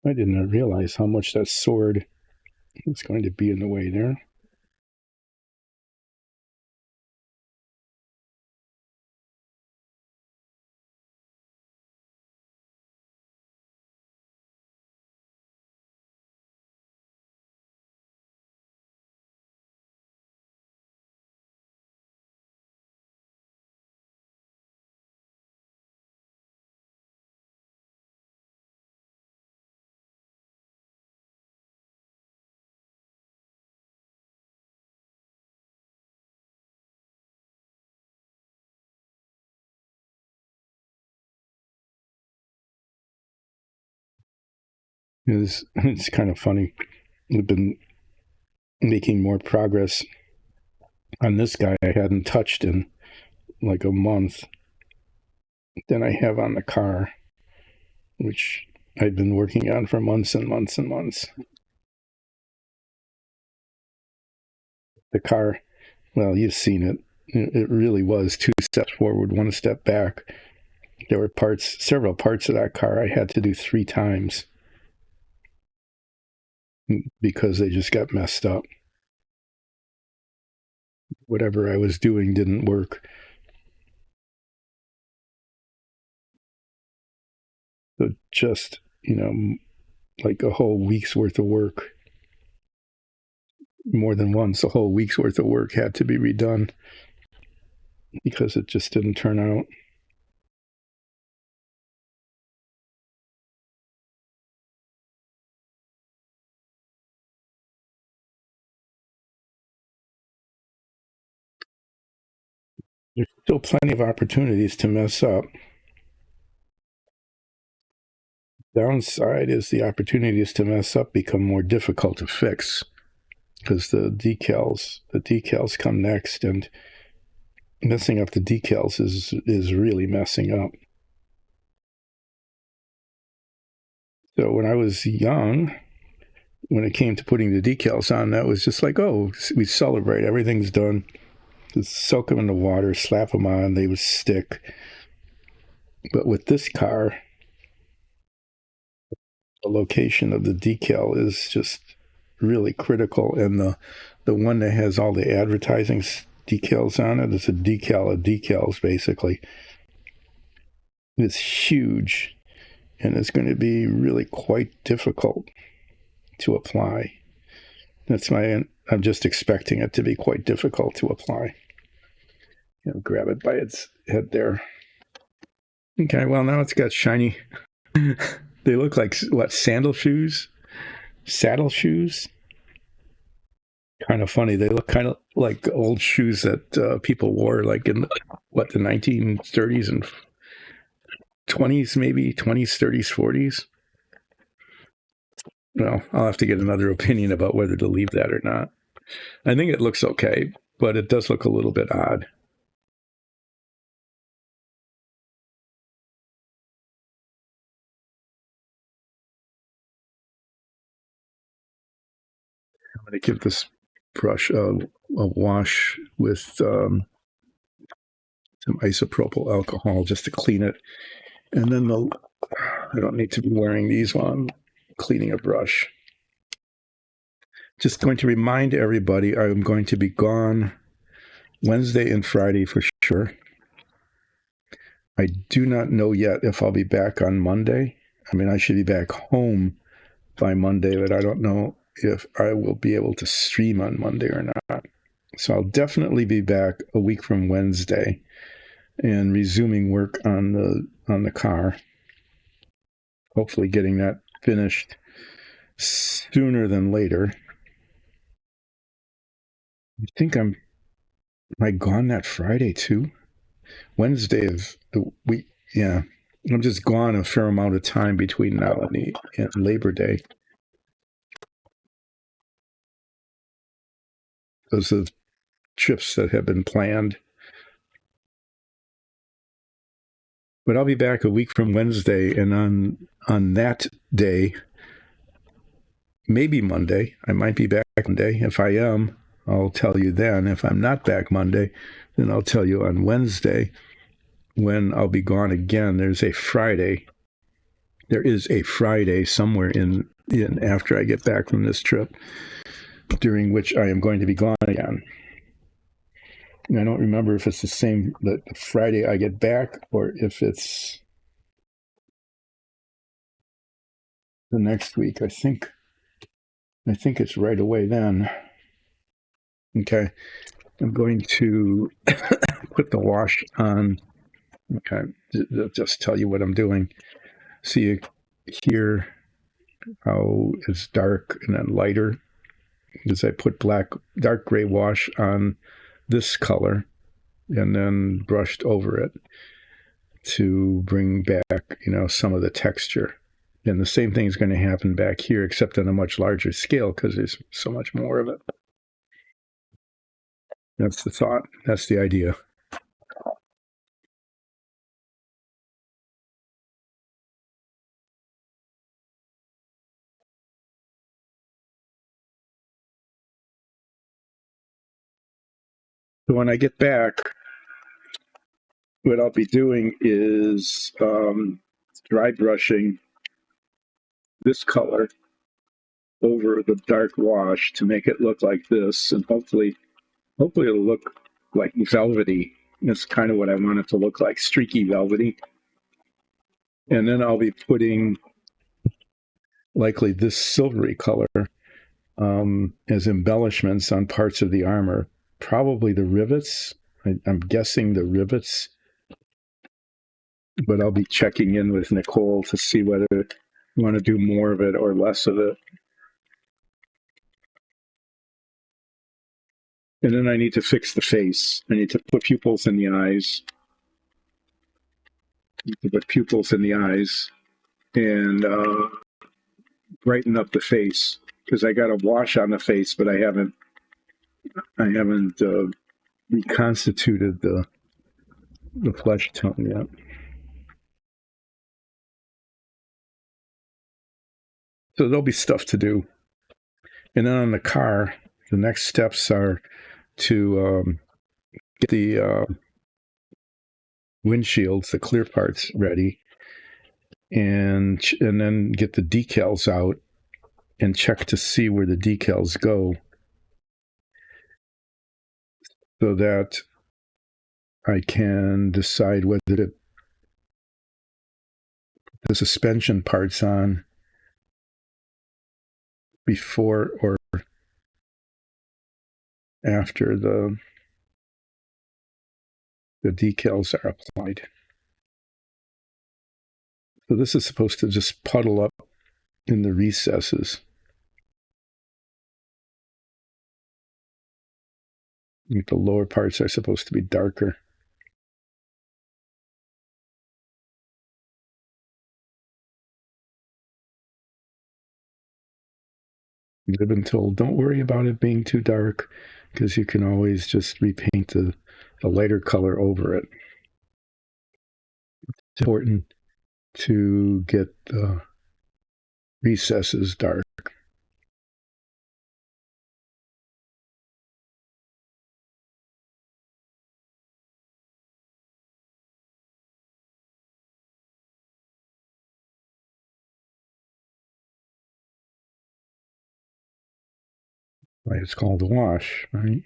I did not realize how much that sword is going to be in the way there. It's kind of funny. We've been making more progress on this guy I hadn't touched in like a month than I have on the car, which I've been working on for months and months and months. The car, well, you've seen it. It really was 2 steps forward, 1 step back. There were several parts of that car I had to do 3 times because they just got messed up. Whatever I was doing didn't work. So just, like a whole week's worth of work, more than once, a whole week's worth of work had to be redone because it just didn't turn out. There's still plenty of opportunities to mess up. Downside is the opportunities to mess up become more difficult to fix because the decals come next, and messing up the decals is really messing up. So when I was young, when it came to putting the decals on, that was just like, oh, we celebrate, everything's done. Just soak them in the water, slap them on, they would stick. But with this car, the location of the decal is just really critical, and the one that has all the advertising decals on it is a decal of decals, basically. It's huge, and it's going to be really quite difficult to apply. I'm just expecting it to be quite difficult to apply. Grab it by its head there. Okay, well, now it's got shiny. They look like, what, sandal shoes? Saddle shoes? Kind of funny. They look kind of like old shoes that people wore like in, what, the 1930s and 20s, maybe 20s, 30s, 40s. Well, I'll have to get another opinion about whether to leave that or not. I think it looks okay, but it does look a little bit odd. I'm going to give this brush a wash with some isopropyl alcohol just to clean it. And then I don't need to be wearing these while I'm cleaning a brush. Just going to remind everybody I'm going to be gone Wednesday and Friday for sure. I do not know yet if I'll be back on Monday. I mean, I should be back home by Monday, but I don't know if I will be able to stream on Monday or not. So I'll definitely be back a week from Wednesday and resuming work on the car. Hopefully getting that finished sooner than later. I think am I gone that Friday too? Wednesday is the week. Yeah, I'm just gone a fair amount of time between now and Labor Day. Those are trips that have been planned. But I'll be back a week from Wednesday, and on that day, maybe Monday, I might be back Monday. If I am, I'll tell you then. If I'm not back Monday, then I'll tell you on Wednesday when I'll be gone again. There is a Friday somewhere in after I get back from this trip, during which I am going to be gone again. And I don't remember if it's the Friday I get back or if it's the next week. I think it's right away then. Okay. I'm going to put the wash on. Okay. Just tell you what I'm doing. See here how it's dark and then lighter. As I put dark gray wash on this color and then brushed over it to bring back, some of the texture. And the same thing is going to happen back here, except on a much larger scale because there's so much more of it. That's the thought. That's the idea. So when I get back, what I'll be doing is dry brushing this color over the dark wash to make it look like this, and hopefully it'll look like velvety. That's kind of what I want it to look like, streaky velvety. And then I'll be putting likely this silvery color as embellishments on parts of the armor, probably the rivets. I'm guessing the rivets, but I'll be checking in with Nicole to see whether you want to do more of it or less of it. And then I need to fix the face. I need to put pupils in the eyes. And brighten up the face, because I got a wash on the face, but I haven't reconstituted the flesh tone yet. So there'll be stuff to do. And then on the car, the next steps are to get the windshields, the clear parts, ready, and then get the decals out and check to see where the decals go, so that I can decide whether to put the suspension parts on before or after the decals are applied. So this is supposed to just puddle up in the recesses. The lower parts are supposed to be darker. I've been told, don't worry about it being too dark, because you can always just repaint the lighter color over it. It's important to get the recesses dark. Why it's called a wash, right?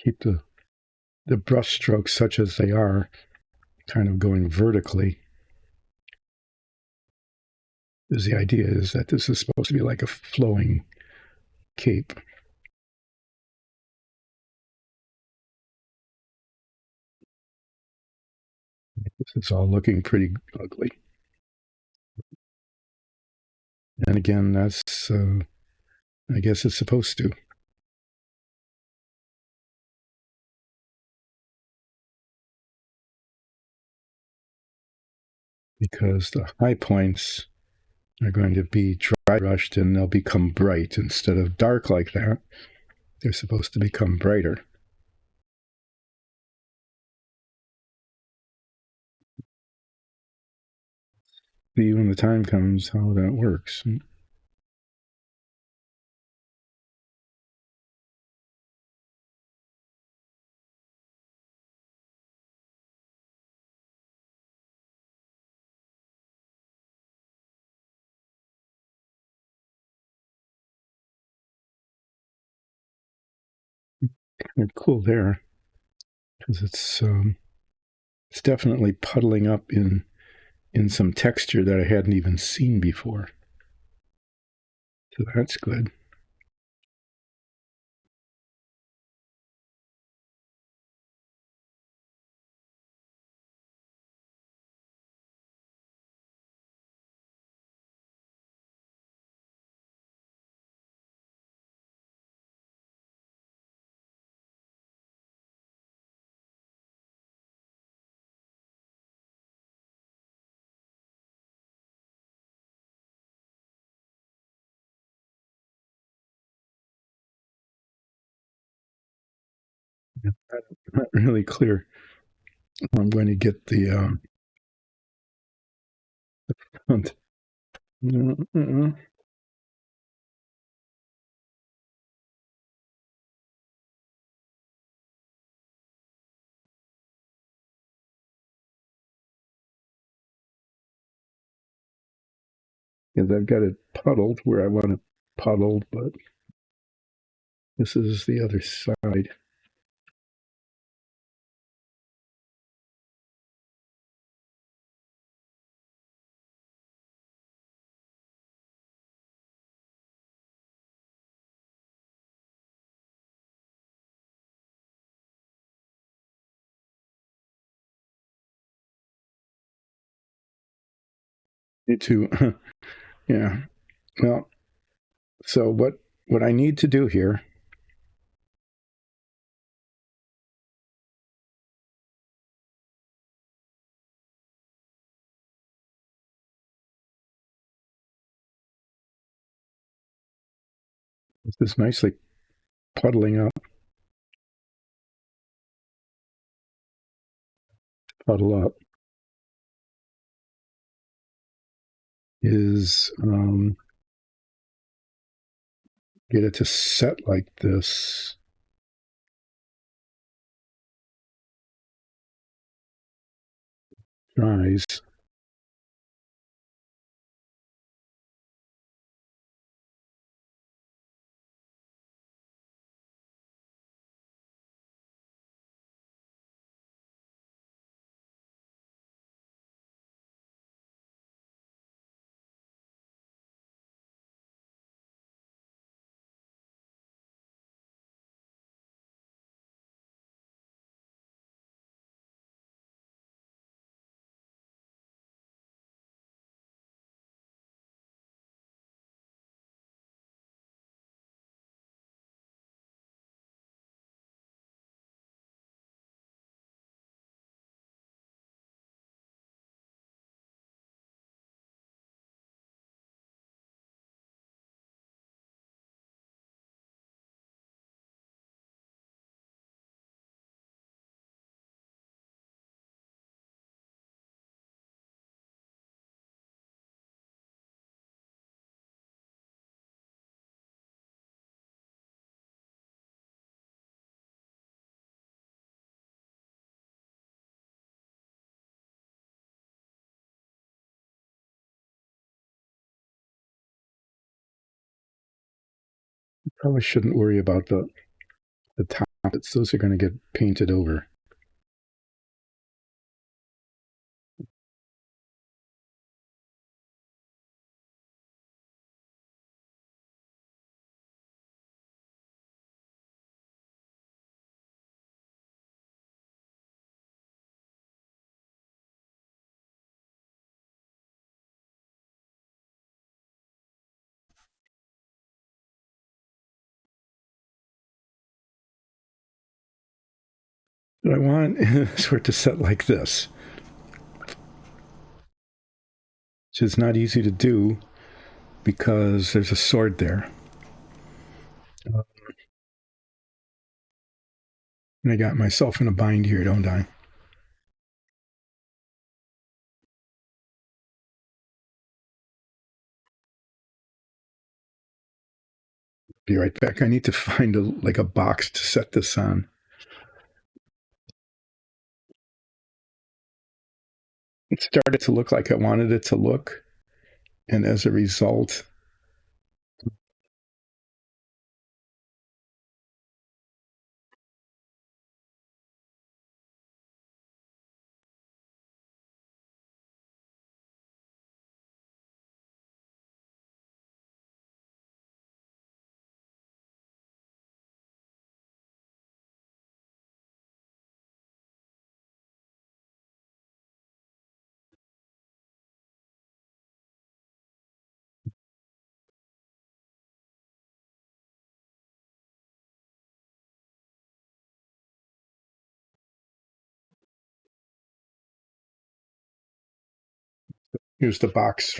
keep the brush strokes such as they are, kind of going vertically. Is the idea is that this is supposed to be like a flowing cape. This is all looking pretty ugly. And again, that's, I guess it's supposed to. Because the high points are going to be dry brushed and they'll become bright instead of dark like that. They're supposed to become brighter. See when the time comes how that works. Kind of cool there because it's definitely puddling up in some texture that I hadn't even seen before. So that's good. Not really clear. I'm going to get the front. Because I've got it puddled where I want it puddled, but this is the other side. Need to, yeah. Well, so what I need to do here is this nicely puddling up, puddle up, is get it to set like this. Dries. Probably shouldn't worry about the top soffits. Those are going to get painted over. What I want is for it to set like this, which is not easy to do because there's a sword there. And I got myself in a bind here, don't I? Be right back. I need to find a box to set this on. It started to look like I wanted it to look, and as a result, here's the box.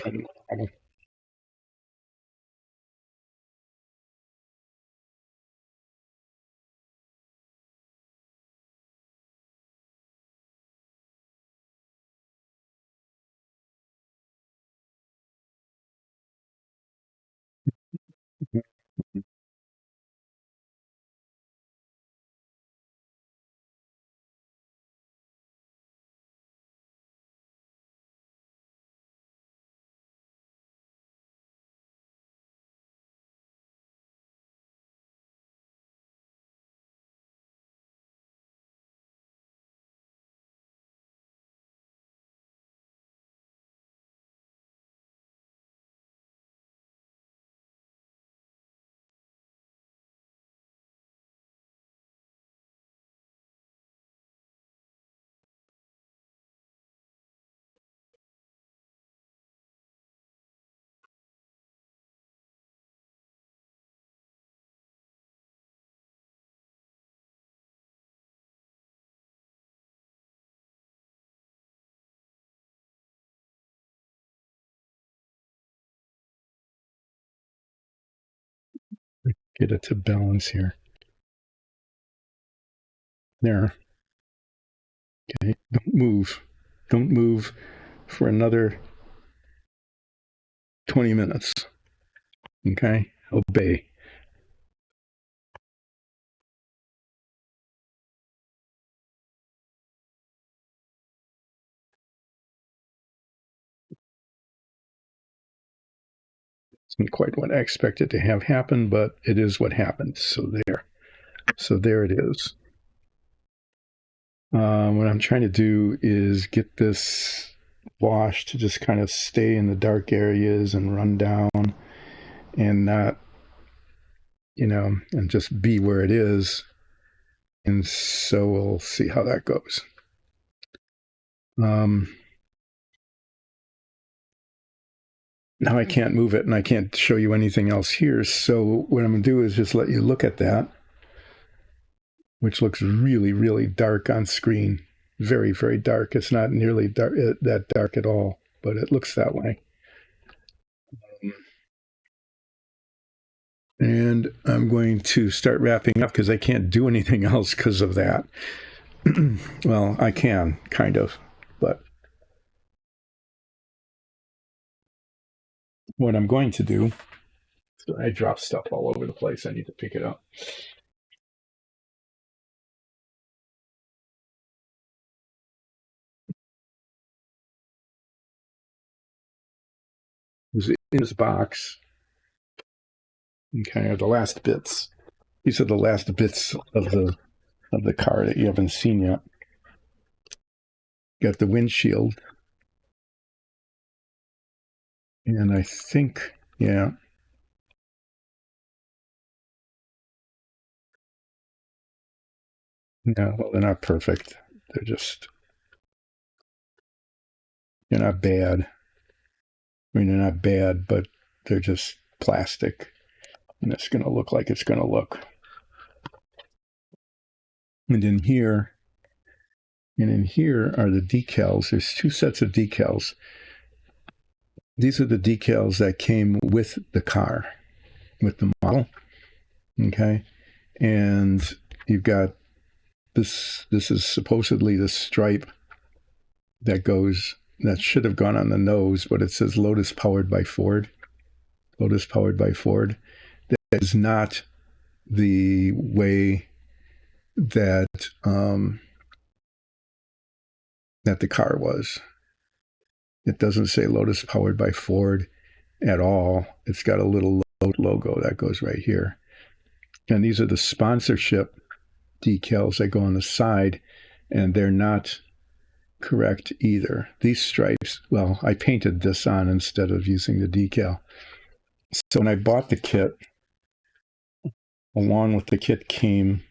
Get it to balance here. There. Okay. Don't move. Don't move for another 20 minutes. Okay. Obey. Isn't quite what I expected to have happen, but it is what happened. So there. So there it is. What I'm trying to do is get this wash to just kind of stay in the dark areas and run down and not, and just be where it is. And so we'll see how that goes. Now I can't move it and I can't show you anything else here. So what I'm going to do is just let you look at that, which looks really, really dark on screen. Very, very dark. It's not nearly that dark at all, but it looks that way. And I'm going to start wrapping up because I can't do anything else because of that. Well, I can, kind of, but what I'm going to do, so I drop stuff all over the place. I need to pick it up. It was in this box. Okay, are the last bits. These are the last bits of the of the car that you haven't seen yet. Got the windshield. And I think, yeah. No, well, they're not perfect. They're just, they're not bad. I mean, they're not bad, but they're just plastic. And it's going to look like it's going to look. And in here, are the decals. There's two sets of decals. These are the decals that came with the car, with the model. Okay. And you've got this is supposedly the stripe that should have gone on the nose, but it says Lotus powered by Ford. Lotus powered by Ford. That is not the way that that the car was. It doesn't say Lotus powered by Ford at all. It's got a little logo that goes right here. And these are the sponsorship decals that go on the side, and they're not correct either. These stripes, well, I painted this on instead of using the decal. So when I bought the kit, along with the kit came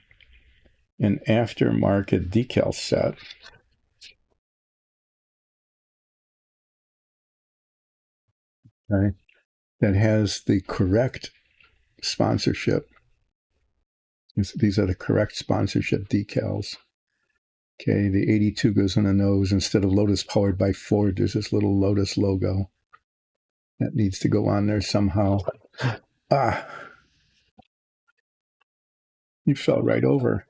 an aftermarket decal set. Okay, that has the correct sponsorship. These are the correct sponsorship decals. Okay, the 82 goes on the nose. Instead of Lotus powered by Ford, there's this little Lotus logo that needs to go on there somehow. Ah, you fell right over.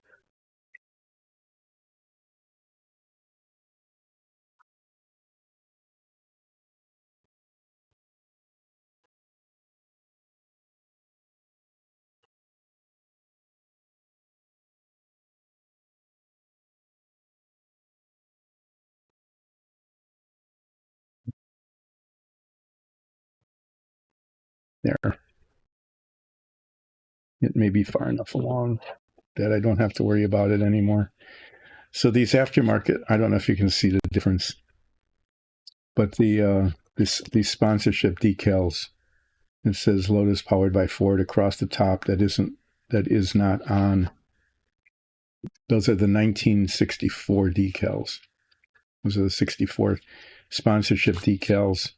There. It may be far enough along that I don't have to worry about it anymore. So these aftermarket, I don't know if you can see the difference, but these sponsorship decals, it says Lotus powered by Ford across the top. That is not on. Those are the 1964 decals. Those are the 64 sponsorship decals.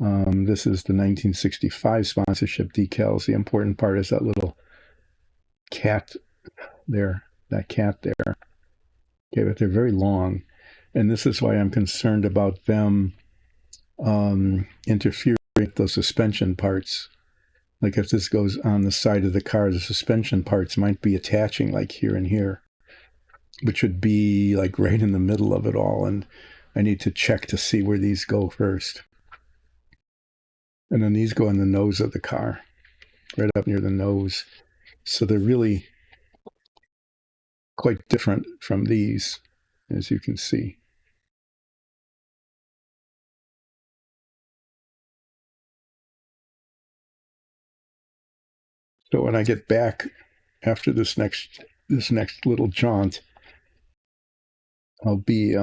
This is the 1965 sponsorship decals. The important part is that little cat there, that cat there. Okay, but they're very long. And this is why I'm concerned about them interfering with those suspension parts. Like if this goes on the side of the car, the suspension parts might be attaching like here and here, which would be like right in the middle of it all. And I need to check to see where these go first. And then these go in the nose of the car, right up near the nose. So they're really quite different from these, as you can see. So when I get back after this next little jaunt, I'll be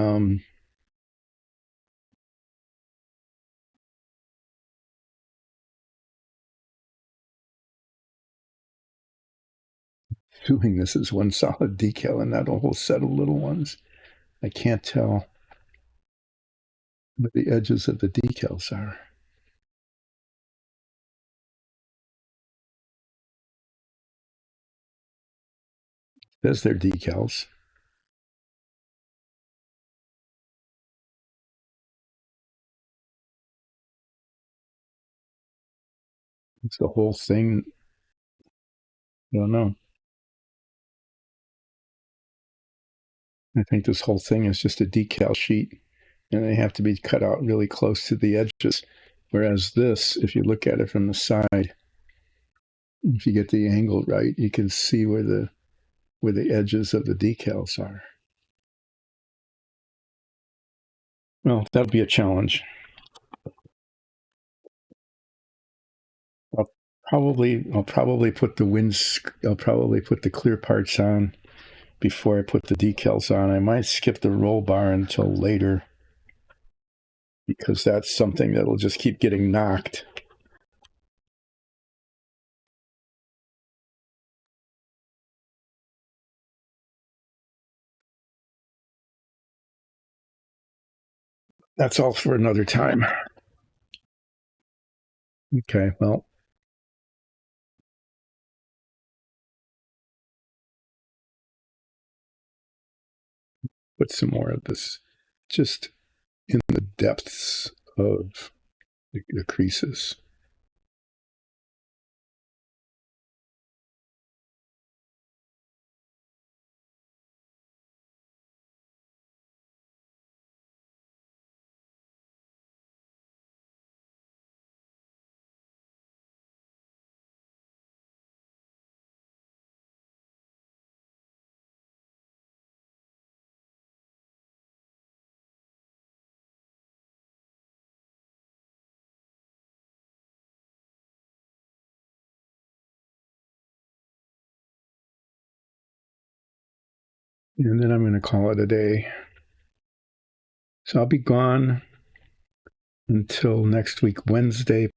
assuming this is one solid decal and not a whole set of little ones. I can't tell what the edges of the decals are. There's their decals. It's the whole thing. I don't know. I think this whole thing is just a decal sheet, and they have to be cut out really close to the edges. Whereas this, if you look at it from the side, if you get the angle right, you can see where the edges of the decals are. Well, that'll be a challenge. I'll probably put the clear parts on before I put the decals on. I might skip the roll bar until later because that's something that'll just keep getting knocked. That's all for another time. Okay, well. Put some more of this just in the depths of the creases. And then I'm going to call it a day. So I'll be gone until next week, Wednesday.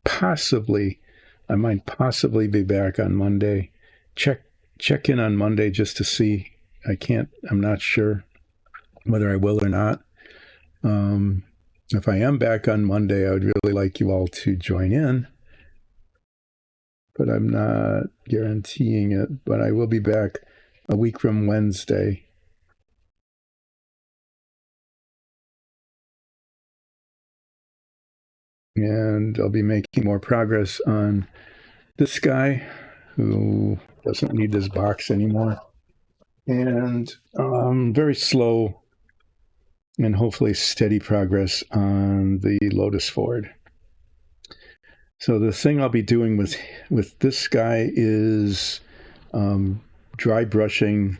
Possibly, I might possibly be back on Monday. Check in on Monday just to see. I'm not sure whether I will or not. If I am back on Monday, I would really like you all to join in. But I'm not guaranteeing it. But I will be back a week from Wednesday. And I'll be making more progress on this guy who doesn't need this box anymore. And very slow and hopefully steady progress on the Lotus-Ford. So the thing I'll be doing with this guy is dry brushing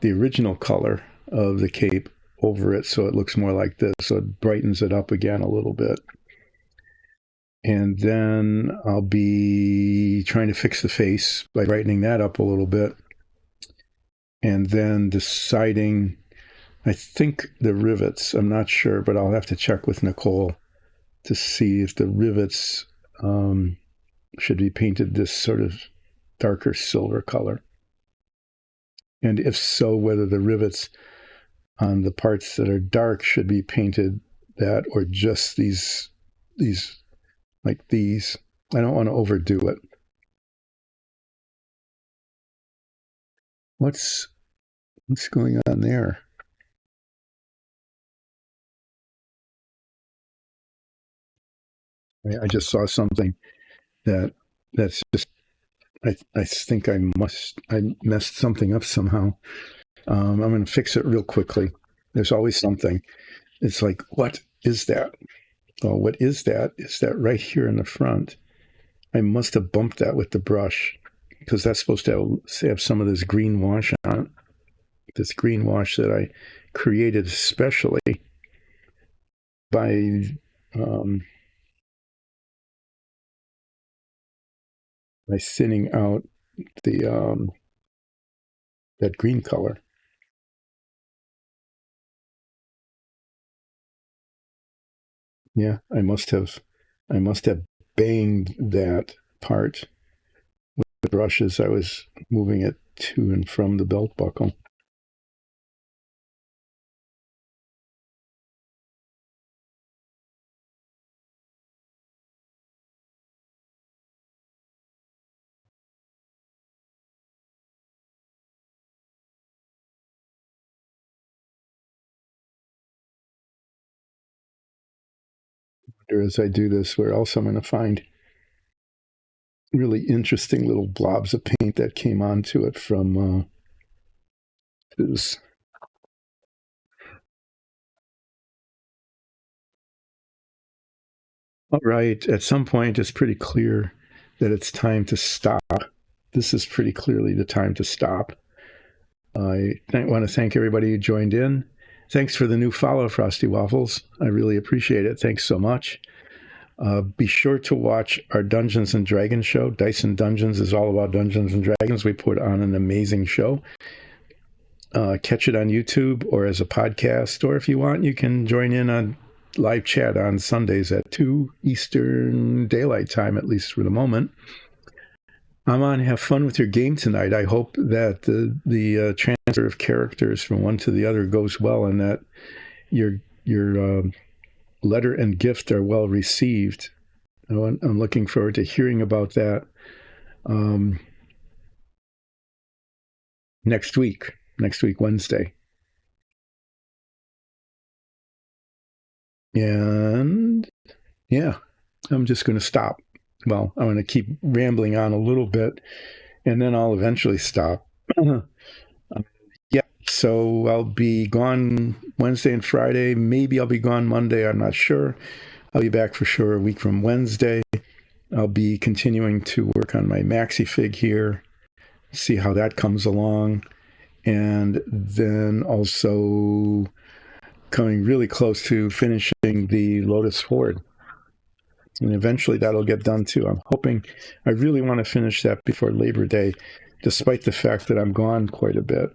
the original color of the cape over it so it looks more like this. So it brightens it up again a little bit. And then I'll be trying to fix the face by brightening that up a little bit. And then deciding, I think the rivets, I'm not sure, but I'll have to check with Nicole to see if the rivets should be painted this sort of darker silver color. And if so, whether the rivets on the parts that are dark should be painted that or just these like these. I don't want to overdo it. What's going on there? I just saw something that's just. I think I messed something up somehow. I'm going to fix it real quickly. There's always something. It's like, what is that? Oh, what is that? Is that right here in the front? I must have bumped that with the brush because that's supposed to have some of this green wash on it. This green wash that I created especially by thinning out the that green color. Yeah, I must have banged that part with the brush as I was moving it to and from the belt buckle. As I do this, where else I'm going to find really interesting little blobs of paint that came onto it from this. All right, at some point it's pretty clear that it's time to stop. This is pretty clearly the time to stop. I want to thank everybody who joined in. Thanks for the new follow, Frosty Waffles. I really appreciate it. Thanks so much. Be sure to watch our Dungeons and Dragons show. Dyson Dungeons is all about Dungeons and Dragons. We put on an amazing show. catch it on YouTube or as a podcast, or if you want, you can join in on live chat on Sundays at 2 Eastern Daylight Time, at least for the moment. Aman, have fun with your game tonight. I hope that the transfer of characters from one to the other goes well, and that your letter and gift are well received. I'm looking forward to hearing about that next week, Wednesday. And yeah, I'm just going to stop. Well, I'm going to keep rambling on a little bit, and then I'll eventually stop. Yeah, so I'll be gone Wednesday and Friday. Maybe I'll be gone Monday. I'm not sure. I'll be back for sure a week from Wednesday. I'll be continuing to work on my maxi fig here, see how that comes along, and then also coming really close to finishing the Lotus-Ford. And eventually that'll get done too. I'm hoping, I really want to finish that before Labor Day, despite the fact that I'm gone quite a bit.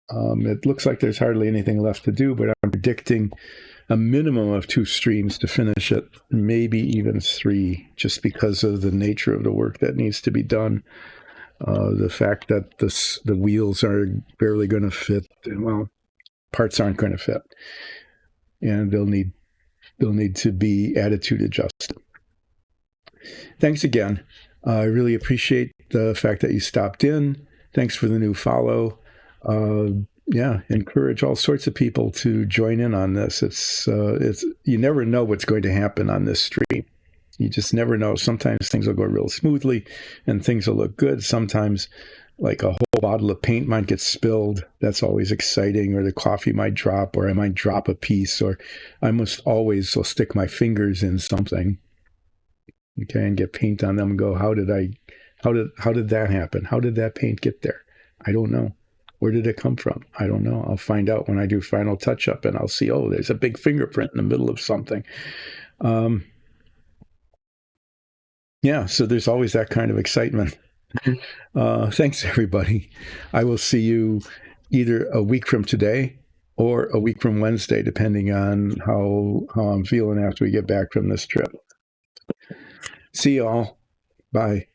It looks like there's hardly anything left to do, but I'm predicting a minimum of 2 streams to finish it, maybe even 3, just because of the nature of the work that needs to be done. The fact that the wheels are barely going to fit, well, parts aren't going to fit, and they'll need to be attitude adjusted. Thanks again. I really appreciate the fact that you stopped in. Thanks for the new follow. Encourage all sorts of people to join in on this. It's you never know what's going to happen on this stream. You just never know. Sometimes things will go real smoothly and things will look good. Sometimes, like, a whole bottle of paint might get spilled. That's always exciting. Or the coffee might drop, or I might drop a piece, or I must always will stick my fingers in something, okay, and get paint on them and go, how did that happen? How did that paint get there? I don't know. Where did it come from? I don't know. I'll find out when I do final touch-up, and I'll see, oh, there's a big fingerprint in the middle of something. So there's always that kind of excitement. Thanks, everybody. I will see you either a week from today or a week from Wednesday, depending on how I'm feeling after we get back from this trip. See you all. Bye.